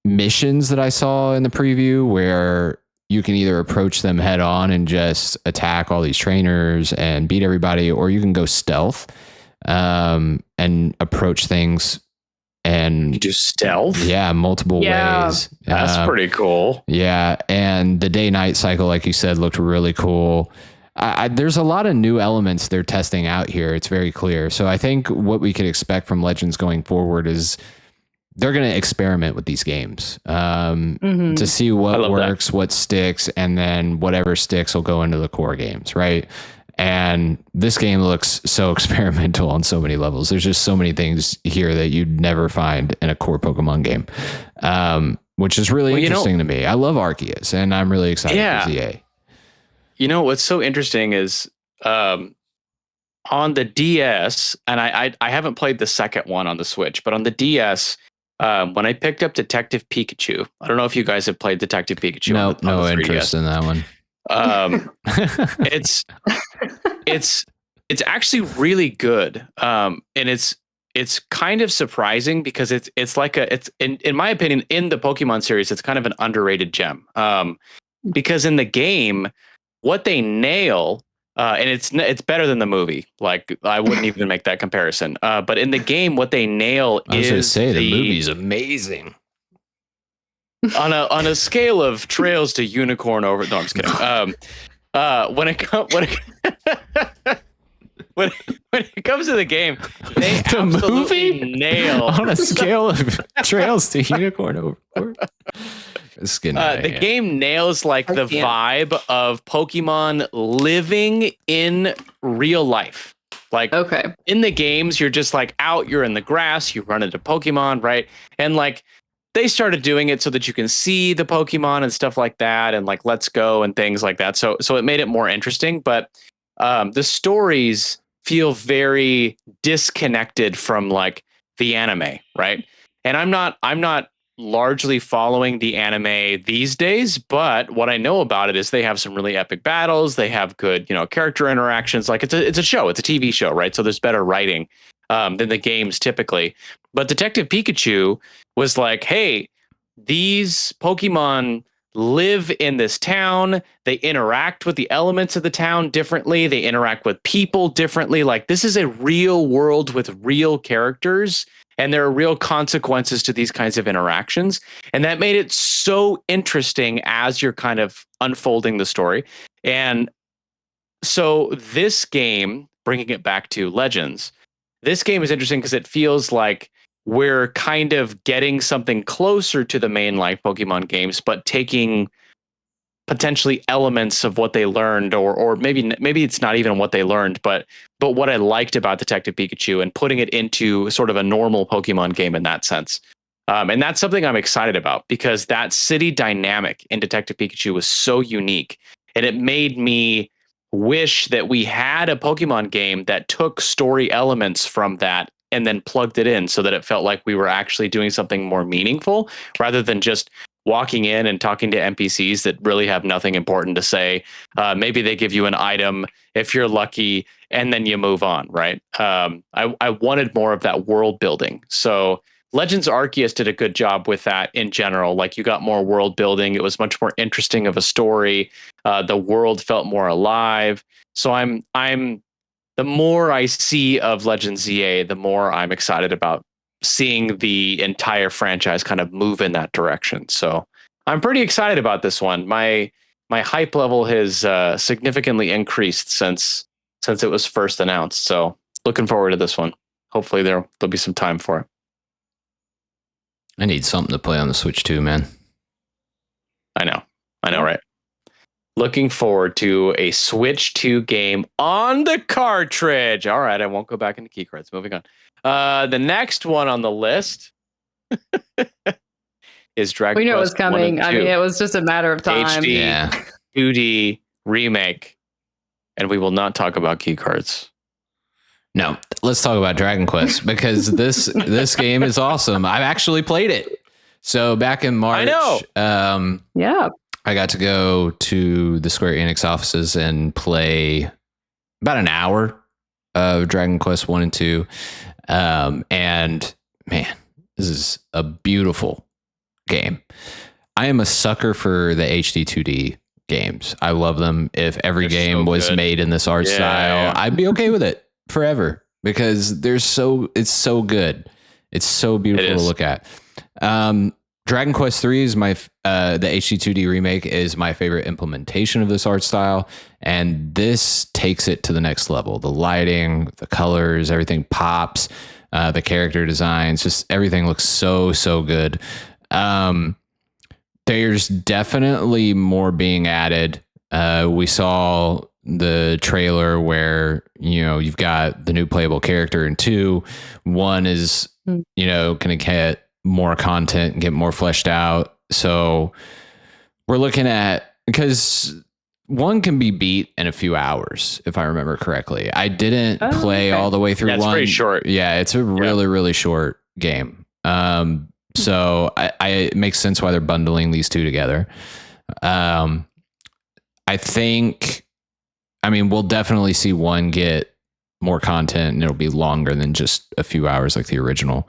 missions that I saw in the preview where you can either approach them head on and just attack all these trainers and beat everybody, or you can go stealth and approach things. And you do stealth? Yeah, multiple ways. That's pretty cool. Yeah, and the day-night cycle, like you said, looked really cool. There's a lot of new elements they're testing out here. It's very clear. So I think what we could expect from Legends going forward is they're going to experiment with these games to see what works, what sticks, and then whatever sticks will go into the core games, right? And this game looks so experimental on so many levels. There's just so many things here that you'd never find in a core Pokemon game, which is really interesting to me. I love Arceus, and I'm really excited for ZA. What's so interesting is on the DS, and I haven't played the second one on the Switch, but on the DS, when I picked up Detective Pikachu, I don't know if you guys have played Detective Pikachu. No interest in that one. It's actually really good. And it's kind of surprising because it's like it's in my opinion, in the Pokemon series, it's kind of an underrated gem. Because in the game, what they nail, and it's better than the movie. Like, I wouldn't even make that comparison. But in the game, what they nail I was is gonna say the movie's amazing. On a scale of trails to unicorn over. No, I'm just kidding. When it comes to the game, they The absolutely movie? nail On a scale of trails to unicorn over. The game nails like the vibe of Pokemon living in real life. Like, okay, in the games, you're just like out, you're in the grass, you run into Pokemon, right? And like, they started doing it so that you can see the Pokemon and stuff like that, and like Let's Go and things like that. So it made it more interesting, but the stories feel very disconnected from like the anime, right? And I'm not largely following the anime these days, but what I know about it is they have some really epic battles. They have good, character interactions. Like, it's a show, it's a TV show, right? So there's better writing than the games typically. But Detective Pikachu was like, hey, these Pokemon live in this town. They interact with the elements of the town differently. They interact with people differently. Like, this is a real world with real characters, and there are real consequences to these kinds of interactions. And that made it so interesting as you're kind of unfolding the story. And so this game, bringing it back to Legends, this game is interesting because it feels like we're kind of getting something closer to the mainline Pokemon games, but taking potentially elements of what they learned, or maybe it's not even what they learned, but what I liked about Detective Pikachu, and putting it into sort of a normal Pokemon game in that sense. And that's something I'm excited about, because that city dynamic in Detective Pikachu was so unique, and it made me wish that we had a Pokemon game that took story elements from that and then plugged it in so that it felt like we were actually doing something more meaningful, rather than just walking in and talking to NPCs that really have nothing important to say. Maybe they give you an item if you're lucky, and then you move on, right? I wanted more of that world building. So Legends Arceus did a good job with that in general. Like, you got more world building. It was much more interesting of a story. The world felt more alive. So I'm the more I see of Legends ZA, the more I'm excited about seeing the entire franchise kind of move in that direction. So I'm pretty excited about this one. My hype level has significantly increased since it was first announced. So looking forward to this one. Hopefully there'll be some time for it. I need something to play on the Switch too, man. I know, right? Looking forward to a Switch 2 game on the cartridge. All right, I won't go back into keycards. Moving on. The next one on the list is Dragon Quest. We knew it was coming. I mean, it was just a matter of time. HD 2D remake, and we will not talk about keycards. No, let's talk about Dragon Quest, because this game is awesome. I've actually played it. So back in March, yeah, I got to go to the Square Enix offices and play about an hour of Dragon Quest 1 and 2. And man, this is a beautiful game. I am a sucker for the HD 2D games. I love them. If every game was made in this art style, I'd be okay with it forever, because it's so good. It's so beautiful to look at. Dragon Quest 3 is the HD 2D remake is my favorite implementation of this art style, and this takes it to the next level. The lighting, the colors, everything pops. The character designs, just everything looks so good. There's definitely more being added. We saw the trailer where, you've got the new playable character in 2. 1 is, going to get more content and get more fleshed out. So we're looking at, because 1 can be beat in a few hours, if I remember correctly. I didn't play all the way through 1. It's pretty short. Yeah, it's a really short game. So it makes sense why they're bundling these two together. I think, we'll definitely see one get more content and it'll be longer than just a few hours like the original.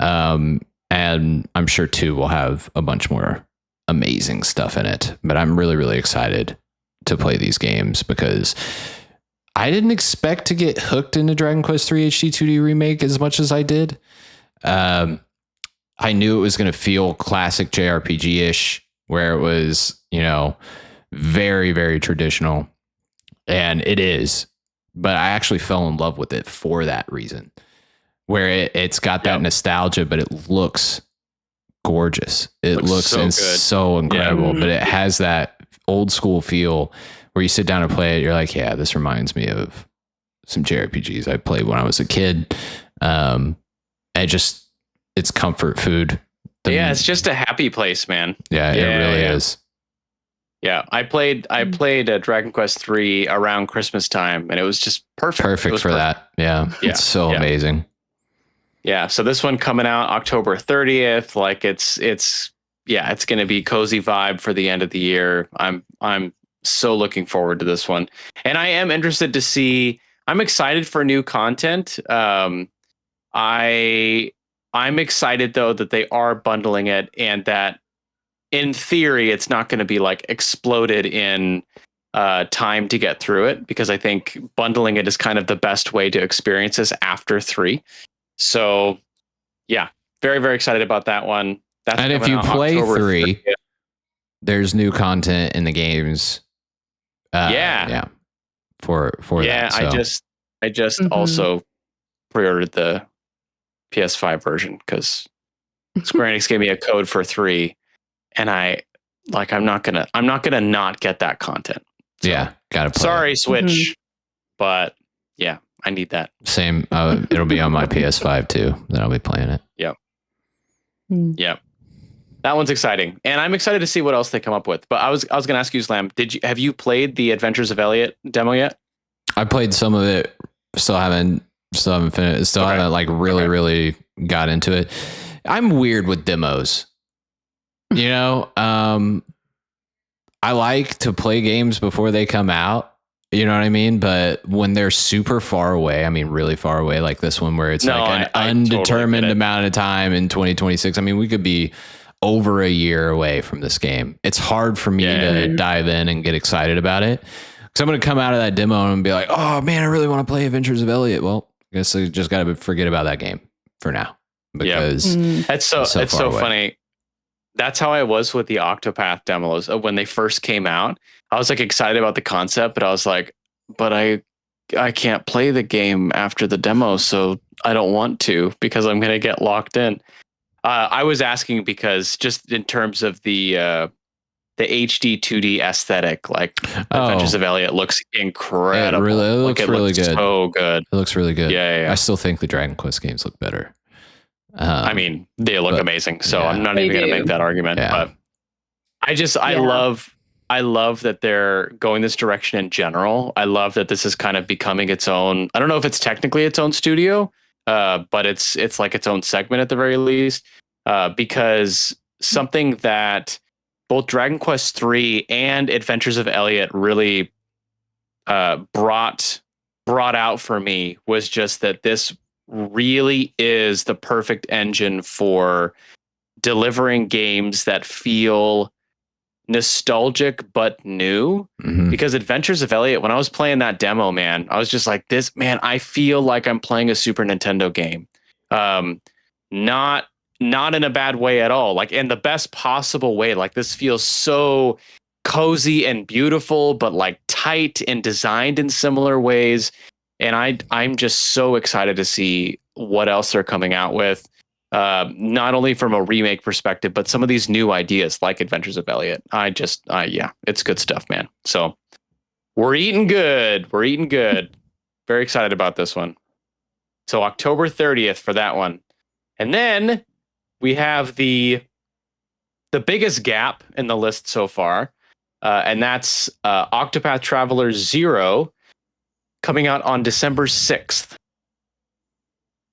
And I'm sure 2 will have a bunch more amazing stuff in it. But I'm really, really excited to play these games because I didn't expect to get hooked into Dragon Quest III HD 2D Remake as much as I did. I knew it was going to feel classic JRPG-ish, where it was, very, very traditional. And it is. But I actually fell in love with it for that reason, where it's got that nostalgia, but it looks gorgeous. It looks so incredible, but it has that old school feel where you sit down and play it. You're like, yeah, this reminds me of some JRPGs I played when I was a kid. It's comfort food. It's just a happy place, man. Yeah, it really is. Yeah, I played Dragon Quest III around Christmas time, and it was just perfect. Perfect for that. Yeah, it's so amazing. Yeah, so this one coming out October 30th, like it's going to be cozy vibe for the end of the year. I'm so looking forward to this one, and I am interested to see. I'm excited for new content. I'm excited though that they are bundling it, and that in theory it's not going to be like exploded in time to get through it, because I think bundling it is kind of the best way to experience this after 3. So yeah, very, very excited about that one. And if you play October 3, 30th. There's new content in the games. For that. So. I just also pre-ordered the PS5 version because Square Enix gave me a code for 3, and I'm not gonna not get that content. So, gotta play. Sorry, Switch, but yeah, I need that. Same. It'll be on my PS5 too. Then I'll be playing it. Yep. Yep. That one's exciting, and I'm excited to see what else they come up with. But I was gonna ask you, Slam, have you played the Adventures of Elliot demo yet? I played some of it. Still haven't finished. Still haven't really got into it. I'm weird with demos. I like to play games before they come out. You know what I mean? But when they're super far away, really far away, like this one, where it's an undetermined amount of time in 2026. We could be over a year away from this game. It's hard for me to dive in and get excited about it. So I'm going to come out of that demo and be like, oh man, I really want to play Adventures of Elliot. Well, I guess I just got to forget about that game for now, because it's so funny. That's how I was with the Octopath demos when they first came out. I was like excited about the concept, but I was like, but I can't play the game after the demo, so I don't want to, because I'm going to get locked in. I was asking because just in terms of the HD 2D aesthetic, like Adventures of Elliot looks incredible. It looks really good. So good. It looks really good. Yeah. I still think the Dragon Quest games look better. They look amazing. So I'm not even going to make that argument. Yeah. But I love that they're going this direction in general. I love that this is kind of becoming its own. I don't know if it's technically its own studio, but it's like its own segment at the very least. Because something that both Dragon Quest III and Adventures of Elliot really brought out for me was just that this really is the perfect engine for delivering games that feel nostalgic but new. Because Adventures of Elliot, when I was playing that demo, man, I was just like, this, man, I feel like I'm playing a Super Nintendo game. Not in a bad way at all, like in the best possible way. Like this feels so cozy and beautiful, but like tight and designed in similar ways. And I'm just so excited to see what else they're coming out with, not only from a remake perspective, but some of these new ideas like Adventures of Elliot. It's good stuff, man. So we're eating good. Very excited about this one. So October 30th for that one. And then we have the biggest gap in the list so far, and that's Octopath Traveler 0, coming out on December 6th.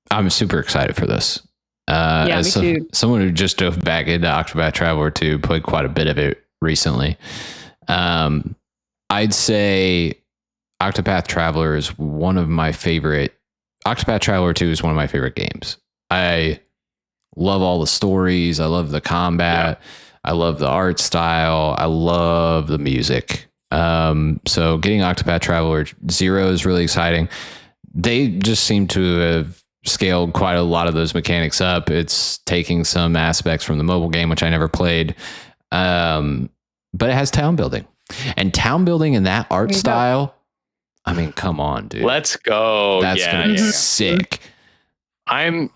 I'm super excited for this. Yeah, me too. Someone who just dove back into Octopath Traveler 2, played quite a bit of it recently. I'd say Octopath Traveler is one of my favorite. Octopath Traveler 2 is one of my favorite games. I love all the stories. I love the combat. Yeah. I love the art style. I love the music. So getting Octopath Traveler 0 is really exciting. They just seem to have scaled quite a lot of those mechanics up. It's taking some aspects from the mobile game, which I never played. But it has town building. And town building in that art style, I mean, come on, dude. Let's go. That's gonna be sick. I'm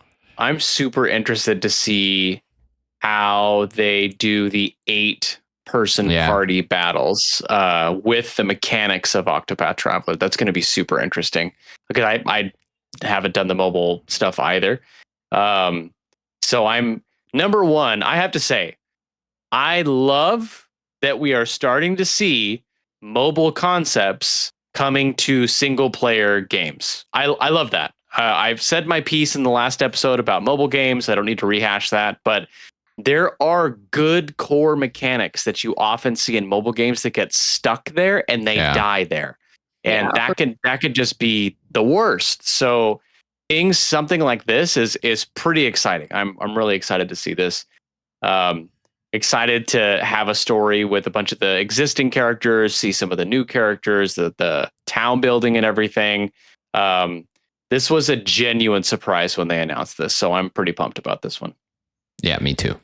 super interested to see how they do the 8-person party battles with the mechanics of Octopath Traveler. That's going to be super interesting because I haven't done the mobile stuff either. So I'm number one. I have to say, I love that we are starting to see mobile concepts coming to single player games. I love that. I've said my piece in the last episode about mobile games. I don't need to rehash that, but there are good core mechanics that you often see in mobile games that get stuck there and they die there. And that could just be the worst. So seeing something like this is pretty exciting. I'm really excited to see this. Excited to have a story with a bunch of the existing characters, see some of the new characters, the town building and everything. This was a genuine surprise when they announced this, so I'm pretty pumped about this one. Yeah, me too.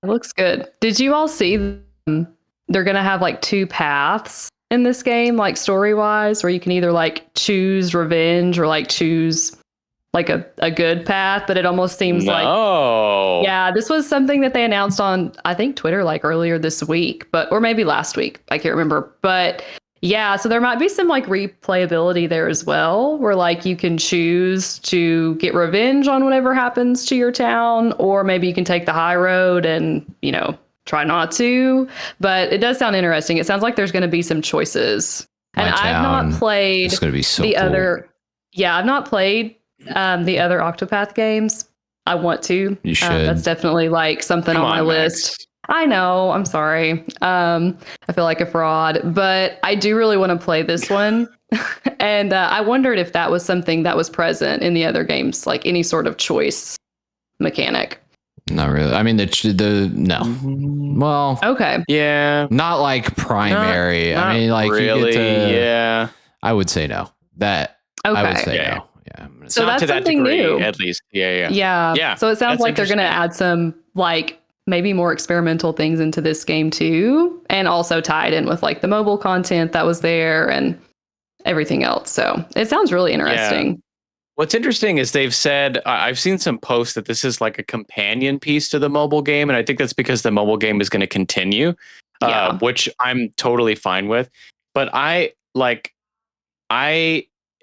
It looks good. Did you all see they're going to have like 2 paths in this game, like story-wise, where you can either like choose revenge or like choose like a good path, but it almost seems like this was something that they announced on, I think, Twitter like earlier this week, or maybe last week. I can't remember. But yeah, so there might be some like replayability there as well, where like you can choose to get revenge on whatever happens to your town, or maybe you can take the high road and, try not to. But it does sound interesting. It sounds like there's going to be some choices. And I've not played it's going to be so the cool. other. Yeah, I've not played the other Octopath games. I want to. You should. That's definitely like something on my list. I know. I'm sorry. I feel like a fraud, but I do really want to play this one. And I wondered if that was something that was present in the other games, like any sort of choice mechanic. Not really. I mean, no. Well, okay. Yeah. Not like primary. Not I mean, like really. Yeah. I would say no. I would say no. Yeah. So not that's to that something degree, new. at least. Yeah. Yeah. So it sounds like they're going to add some like maybe more experimental things into this game too, and also tied in with like the mobile content that was there and everything else. So it sounds really interesting. Yeah. What's interesting is they've said, I've seen some posts that this is like a companion piece to the mobile game. And I think that's because the mobile game is going to continue, which I'm totally fine with. But I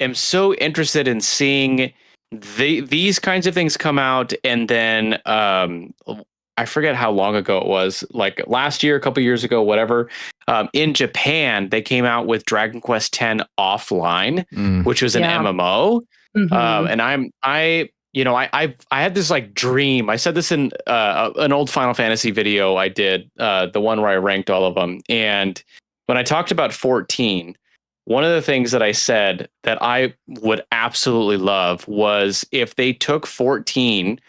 am so interested in seeing these kinds of things come out. And then I forget how long ago it was, like last year, a couple years ago, whatever. In Japan, they came out with Dragon Quest X Offline, which was an MMO. Mm-hmm. And I had this like dream. I said this in an old Final Fantasy video I did, the one where I ranked all of them. And when I talked about 14, one of the things that I said that I would absolutely love was if they took 14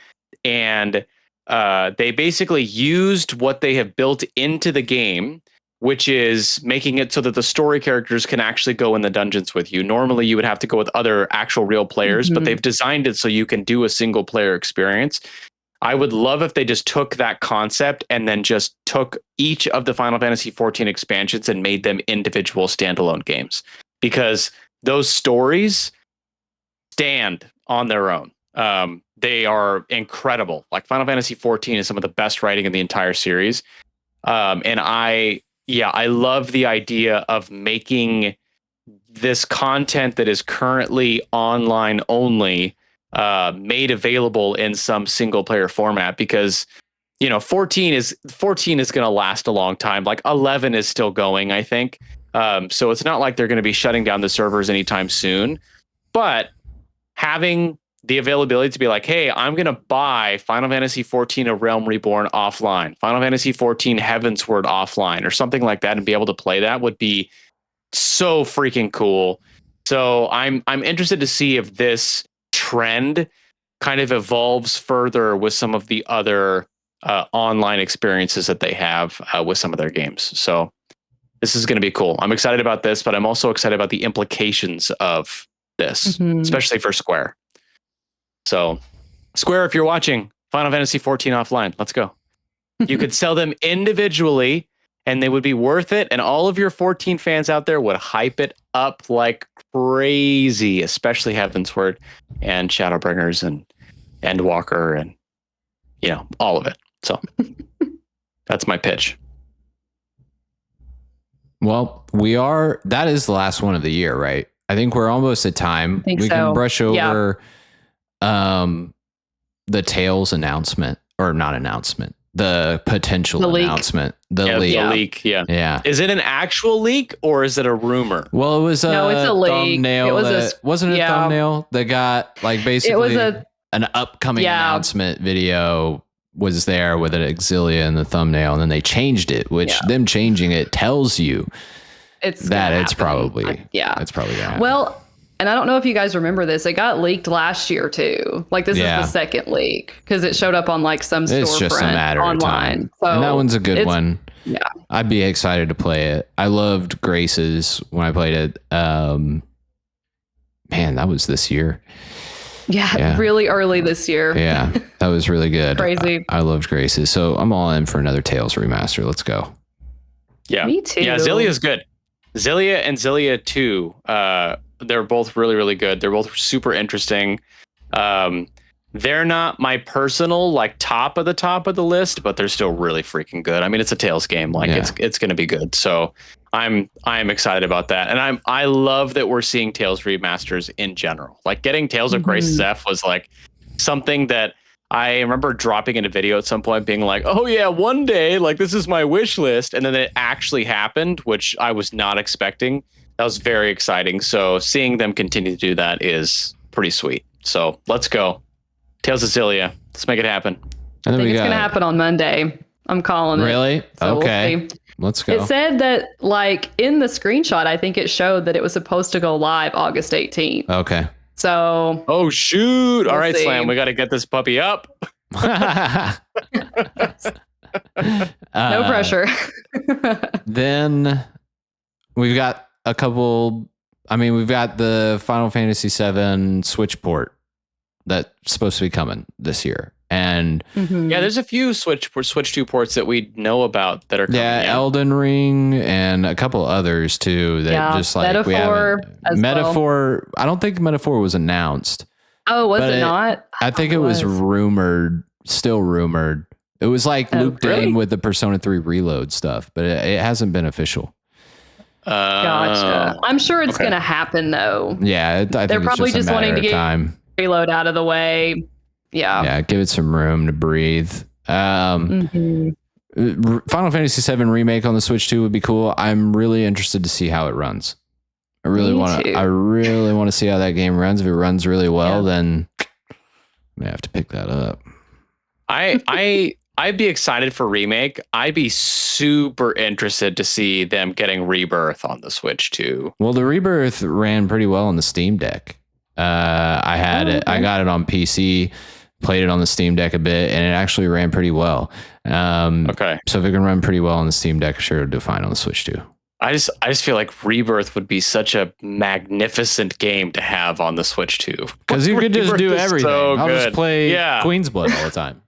and they basically used what they have built into the game, which is making it so that the story characters can actually go in the dungeons with you. Normally, you would have to go with other actual real players, but they've designed it so you can do a single player experience. I would love if they just took that concept and then just took each of the Final Fantasy XIV expansions and made them individual standalone games, because those stories stand on their own. They are incredible. Like Final Fantasy XIV is some of the best writing in the entire series. And I love the idea of making this content that is currently online only made available in some single player format, because 14 is going to last a long time. Like 11 is still going, I think. So it's not like they're going to be shutting down the servers anytime soon. But having the availability to be like, hey, I'm going to buy Final Fantasy 14 A Realm Reborn offline, Final Fantasy 14 Heavensward offline, or something like that, and be able to play that would be so freaking cool. So I'm interested to see if this trend kind of evolves further with some of the other online experiences that they have with some of their games. So this is going to be cool. I'm excited about this, but I'm also excited about the implications of this, especially for Square. So Square, if you're watching Final Fantasy 14 offline, let's go. You could sell them individually and they would be worth it. And all of your 14 fans out there would hype it up like crazy, especially Heavensward and Shadowbringers and Endwalker and, you know, all of it. So that's my pitch. Well, that is the last one of the year, right? I think we're almost at time. We can brush over the Tales announcement, or not announcement, the potential announcement. The leak. Yeah. Is it an actual leak or is it a rumor? Well, it was a thumbnail. Wasn't it a thumbnail that got like basically an upcoming announcement video was there with an Exilia in the thumbnail, and then they changed it, which them changing it tells you it's probably gonna happen. Well, and I don't know if you guys remember this. It got leaked last year too. Like this is the second leak because it showed up on like some storefront it's just a matter online. Of time. So and that one's a good one. Yeah, I'd be excited to play it. I loved Graces when I played it. Man, that was this year. Yeah, really early this year. Yeah, that was really good. Crazy. I loved Graces, so I'm all in for another Tales remaster. Let's go. Yeah, me too. Yeah, Xilia's good. Xillia and Xillia 2. They're both really, really good. They're both super interesting. They're not my personal like top of the list, but they're still really freaking good. I mean, it's a Tales game. Like it's going to be good. So I'm excited about that. And I love that we're seeing Tales remasters in general. Like getting Tales of Graces F was like something that I remember dropping in a video at some point being like, oh yeah, one day, like this is my wish list. And then it actually happened, which I was not expecting. That was very exciting. So seeing them continue to do that is pretty sweet. So let's go. Tales of Xillia. Let's make it happen. And I think it's going to happen on Monday. I'm calling it. Really? So okay. We'll let's go. It said that like in the screenshot, I think it showed that it was supposed to go live August 18th. Okay. So. Oh, shoot. All right, see. Slam. We got to get this puppy up. No pressure. Then we've got a couple. I mean, we've got the Final Fantasy VII Switch port that's supposed to be coming this year, and there's a few Switch 2 ports that we know about that are coming. Elden Ring and a couple others too. That just like Metaphor Metaphor. I don't think Metaphor was announced. Oh, was it not? I think it was rumored. Still rumored. It was like looped in with the Persona 3 Reload stuff, but it hasn't been official. Gotcha. I'm sure it's going to happen though. Yeah, I think they're probably just wanting to get time. Reload out of the way. Yeah, give it some room to breathe. Final Fantasy VII Remake on the Switch 2 would be cool. I'm really interested to see how it runs. I really want to see how that game runs. If it runs really well, then I may have to pick that up. I'd be excited for Remake. I'd be super interested to see them getting Rebirth on the Switch too. Well, the Rebirth ran pretty well on the Steam Deck. I had it. I got it on PC, played it on the Steam Deck a bit, and it actually ran pretty well. Okay. So if it can run pretty well on the Steam Deck, sure, it'll do fine on the Switch too. I just feel like Rebirth would be such a magnificent game to have on the Switch too. Because you could just do everything. I'll just play Queen's Blood all the time.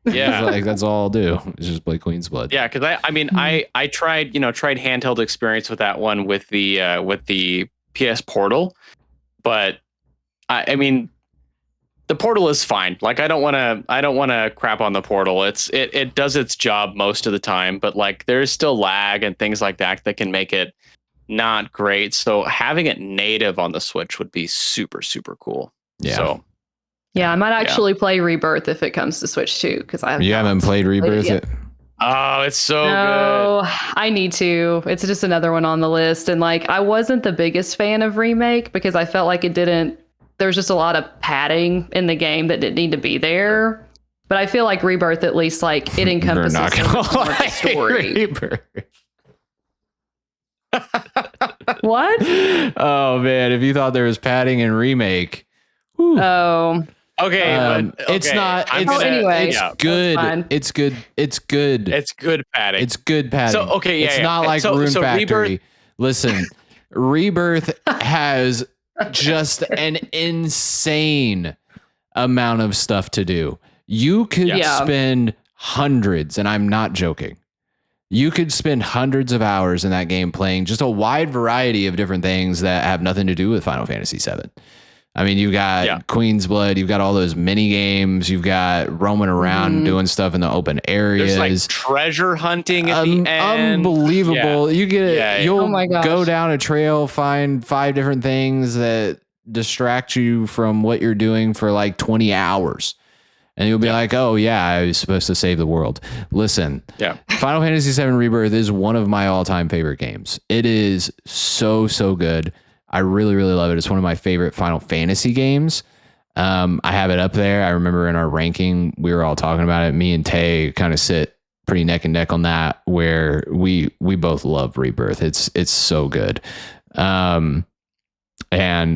Yeah, like that's all I'll do. Is just play Queen's Blood. Yeah, because I tried handheld experience with that one with the PS Portal, but I mean the Portal is fine. Like I don't want to crap on the Portal. It does its job most of the time, but like there's still lag and things like that can make it not great. So having it native on the Switch would be super, super cool. Yeah. So. Yeah, I might actually play Rebirth if it comes to Switch 2 because you haven't played Rebirth yet. Oh, it's so good. I need to. It's just another one on the list, and like I wasn't the biggest fan of Remake because I felt like it didn't there's just a lot of padding in the game that didn't need to be there. But I feel like Rebirth, at least, like it encompasses not gonna the story. Rebirth. What? Oh man, if you thought there was padding in Remake. Whew. Oh. Okay, but it's not. It's, anyway, it's good. It's good. It's good. It's good padding. It's good padding. So okay, yeah, it's not like Rune Factory. Rebirth. Listen, Rebirth has just an insane amount of stuff to do. You could spend hundreds, and I'm not joking. You could spend hundreds of hours in that game playing just a wide variety of different things that have nothing to do with Final Fantasy VII. I mean, you've got Queen's Blood, you've got all those mini games, you've got roaming around and doing stuff in the open areas. There's like treasure hunting at the end. Unbelievable. You get you'll oh go down a trail, find 5 different things that distract you from what you're doing for like 20 hours. And you'll be like, oh yeah, I was supposed to save the world. Listen, Final Fantasy VII Rebirth is one of my all-time favorite games. It is so good. I really, really love it. It's one of my favorite Final Fantasy games. I have it up there. I remember in our ranking, we were all talking about it. Me and Tay kind of sit pretty neck and neck on that, where we both love Rebirth. It's so good. And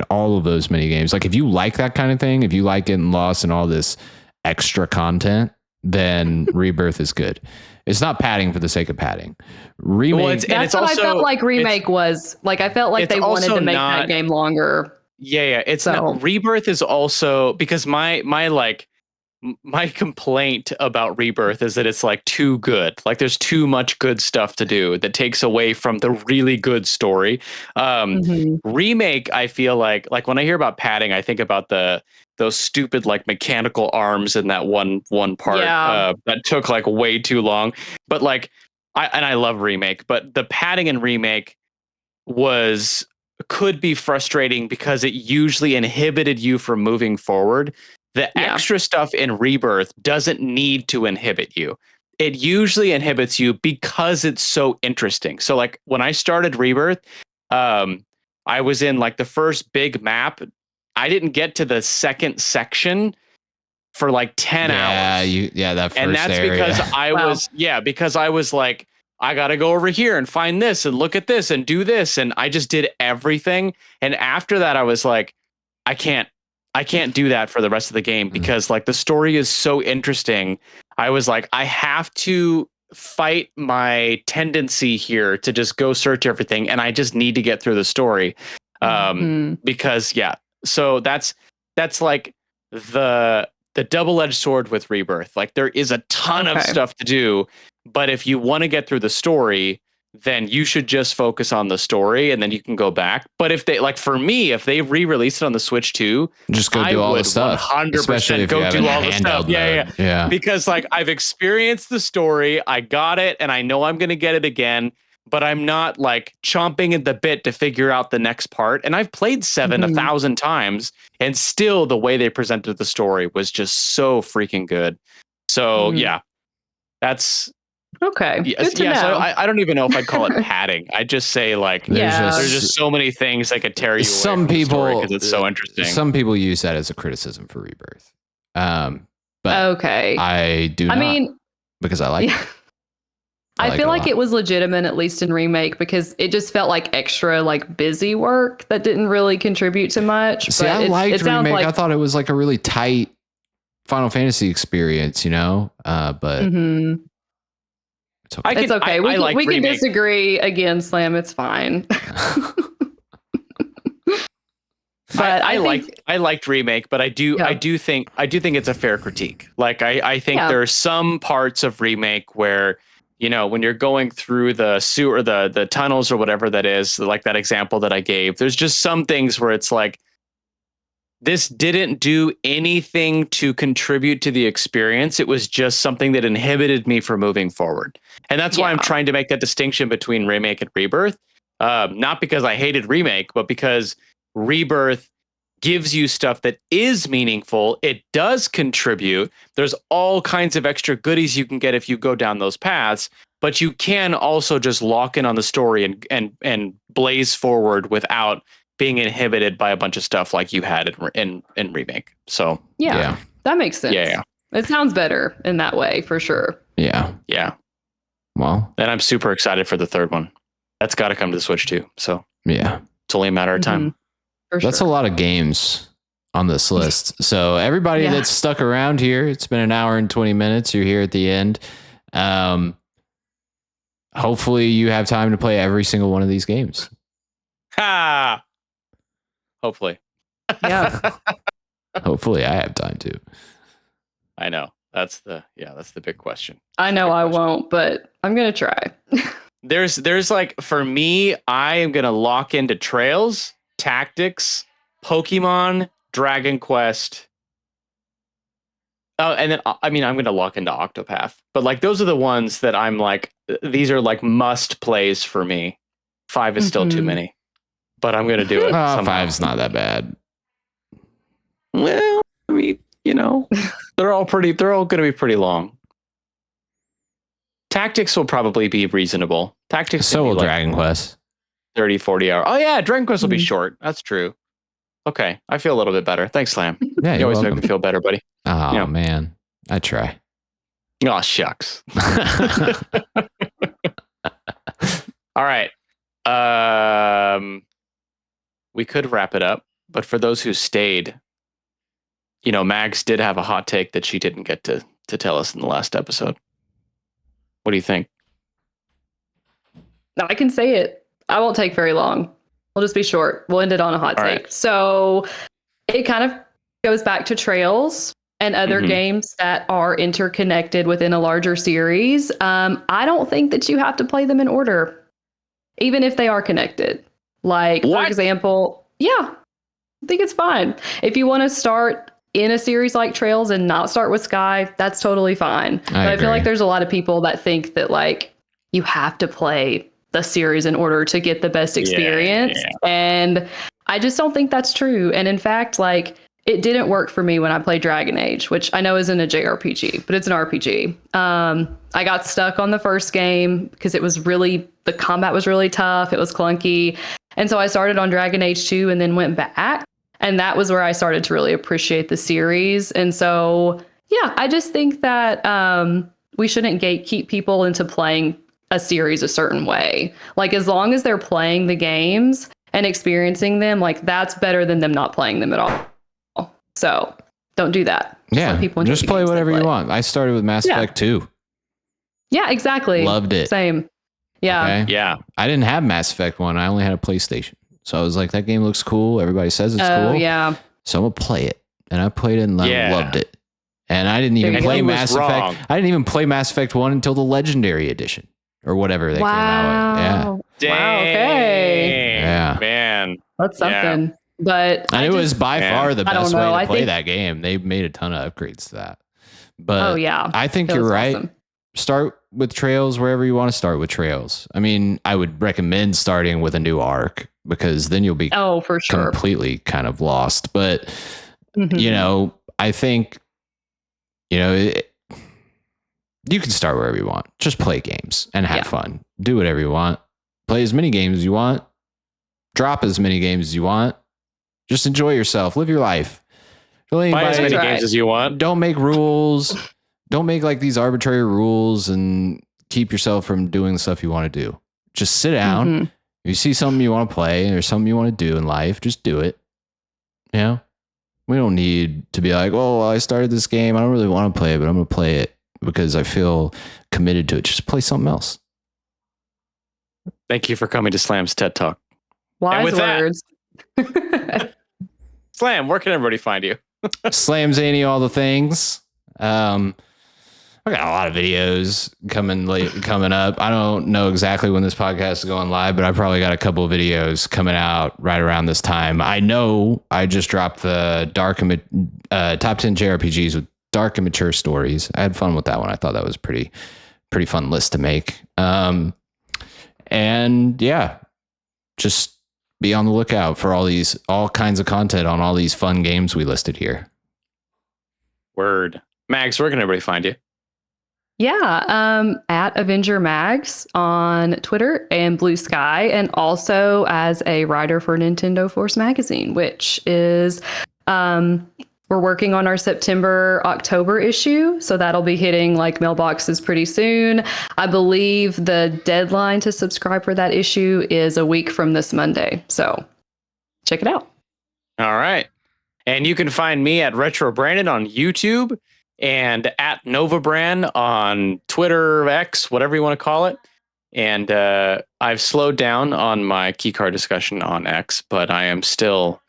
all of those mini games, like if you like that kind of thing, if you like getting lost in all this extra content, then Rebirth is good. It's not padding for the sake of padding. Remake. That's what I felt like Remake was. Like I felt like they wanted to make that game longer. Yeah. It's not, Rebirth is also, because my complaint about Rebirth is that it's like too good. Like there's too much good stuff to do that takes away from the really good story. Remake, I feel like when I hear about padding, I think about those stupid like mechanical arms in that one part that took like way too long. But like I love Remake, but the padding in Remake could be frustrating because it usually inhibited you from moving forward. The extra stuff in Rebirth doesn't need to inhibit you. It usually inhibits you because it's so interesting. So like when I started Rebirth, I was in like the first big map. I didn't get to the second section for like 10 hours. That first and that's area. Because I was like, I got to go over here and find this and look at this and do this. And I just did everything. And after that, I was like, I can't do that for the rest of the game because like the story is so interesting. I was like, I have to fight my tendency here to just go search everything. And I just need to get through the story. Because so that's like the double-edged sword with Rebirth. Like there is a ton of stuff to do, but if you want to get through the story, then you should just focus on the story and then you can go back. But if they, like for me, if they re-release it on the Switch 2, just go do all the stuff. 100% go do all the stuff. Yeah. Because like I've experienced the story, I got it, and I know I'm going to get it again, but I'm not like chomping at the bit to figure out the next part. And I've played 7 1,000 times, and still the way they presented the story was just so freaking good. So that's okay. Good to know. So I don't even know if I'd call it padding. I just say like there's just so many things that could tear you away from the story because it's so interesting. Some people use that as a criticism for Rebirth. But I do not. I mean, because I like it. I feel like it was legitimate, at least in Remake, because it just felt like extra, like busy work that didn't really contribute to much. See, I liked Remake. I thought it was like a really tight Final Fantasy experience, you know. But it's okay. It's okay. We can disagree again, Slam. It's fine. But I liked Remake, but I do think it's a fair critique. Like I think there are some parts of Remake where, you know, when you're going through the sewer, the tunnels or whatever that is, like that example that I gave, there's just some things where it's like, this didn't do anything to contribute to the experience. It was just something that inhibited me from moving forward. And that's why I'm trying to make that distinction between Remake and Rebirth. Not because I hated Remake, but because Rebirth gives you stuff that is meaningful. It does contribute. There's all kinds of extra goodies you can get if you go down those paths, but you can also just lock in on the story and blaze forward without being inhibited by a bunch of stuff like you had in remake. So yeah, that makes sense. Yeah. It sounds better in that way for sure. Yeah. Well, and I'm super excited for the third one. That's got to come to the Switch too. So yeah, it's only a matter of time. That's a lot of games on this list. So everybody that's stuck around here, it's been an hour and 20 minutes. You're here at the end. Hopefully you have time to play every single one of these games. Ha! Hopefully. Yeah. Hopefully I have time to. I know. That's the big question. I know I won't, but I'm going to try. There's like, for me, I am going to lock into Trails, Tactics, Pokemon, Dragon Quest. Oh, and then, I mean, I'm going to lock into Octopath, but like, those are the ones that I'm like, these are like must plays for me. 5 is still too many, but I'm going to do it. 5's not that bad. Well, I mean, you know, they're all going to be pretty long. Tactics will probably be reasonable. Tactics. So will Dragon Quest. 30, 40 hours. Oh yeah, Dragon Quest will be short. That's true. Okay, I feel a little bit better. Thanks, Slam. Yeah, you always make me feel better, buddy. Oh man, I try. Oh shucks. All right. We could wrap it up, but for those who stayed, you know, Mags did have a hot take that she didn't get to tell us in the last episode. What do you think? I can say it. I won't take very long. We'll just be short. We'll end it on a hot take. Right. So it kind of goes back to Trails and other games that are interconnected within a larger series. I don't think that you have to play them in order, even if they are connected. Like, for example, I think it's fine. If you want to start in a series like Trails and not start with Sky, that's totally fine. I feel like there's a lot of people that think that like you have to play the series in order to get the best experience. And I just don't think that's true. And in fact, like it didn't work for me when I played Dragon Age, which I know isn't a JRPG, but it's an RPG. I got stuck on the first game because the combat was really tough. It was clunky. And so I started on Dragon Age 2 and then went back. And that was where I started to really appreciate the series. And so, I just think that we shouldn't gatekeep people into playing a series a certain way. Like, as long as they're playing the games and experiencing them, like, that's better than them not playing them at all. So, don't do that. Just play whatever you want. I started with Mass Effect 2. Yeah, exactly. Loved it. Same. Yeah. Okay? Yeah. I didn't have Mass Effect 1. I only had a PlayStation. So I was like, that game looks cool. Everybody says it's cool. Yeah. So I'm going to play it. And I played it and I loved it. And I didn't even play Mass Effect. I didn't even play Mass Effect 1 until the Legendary Edition or whatever they came out with. Yeah. Wow. Okay. Yeah. Man. That's something. But it was by far the best way to play that game. They made a ton of upgrades to that. But I think you're right. Awesome. Start with Trails wherever you want to start with Trails. I mean, I would recommend starting with a new arc because then you'll be for sure completely kind of lost. But, you know, I think, you know, you can start wherever you want. Just play games and have fun. Do whatever you want. Play as many games as you want. Drop as many games as you want. Just enjoy yourself. Live your life. Buy as many games as you want. Don't make rules. Don't make like these arbitrary rules and keep yourself from doing the stuff you want to do. Just sit down. If you see something you want to play or something you want to do in life, just do it. You know, we don't need to be like, oh, well, I started this game. I don't really want to play it, but I'm going to play it because I feel committed to it. Just play something else. Thank you for coming to Slam's TED Talk. Wise words. Slam, where can everybody find you? Slam Zany, all the things. I got a lot of videos coming up. I don't know exactly when this podcast is going live, but I probably got a couple of videos coming out right around this time. I know I just dropped the top 10 JRPGs with dark and mature stories. I had fun with that one. I thought that was pretty fun list to make. And just be on the lookout for all kinds of content on all these fun games we listed here. Word. Max, where can everybody find you? Yeah, at Avenger Mags on Twitter and Blue Sky, and also as a writer for Nintendo Force Magazine, which is we're working on our October issue, so that'll be hitting like mailboxes pretty soon. I believe the deadline to subscribe for that issue is a week from this Monday, so check it out. All right. And you can find me at Retro Brandon on YouTube and at Nova Brand on Twitter, X, whatever you want to call it. And I've slowed down on my keycard discussion on X, but I am still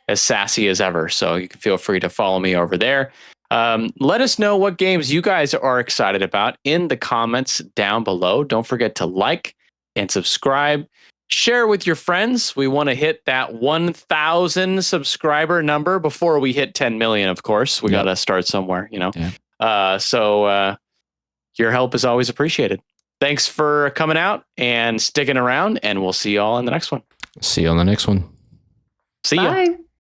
as sassy as ever. So you can feel free to follow me over there. Let us know what games you guys are excited about in the comments down below. Don't forget to like and subscribe. Share with your friends. We want to hit that 1,000 subscriber number before we hit 10 million, of course. We got to start somewhere, you know. Yeah. So your help is always appreciated. Thanks for coming out and sticking around, and we'll see you all in the next one. See you on the next one. See ya. Bye.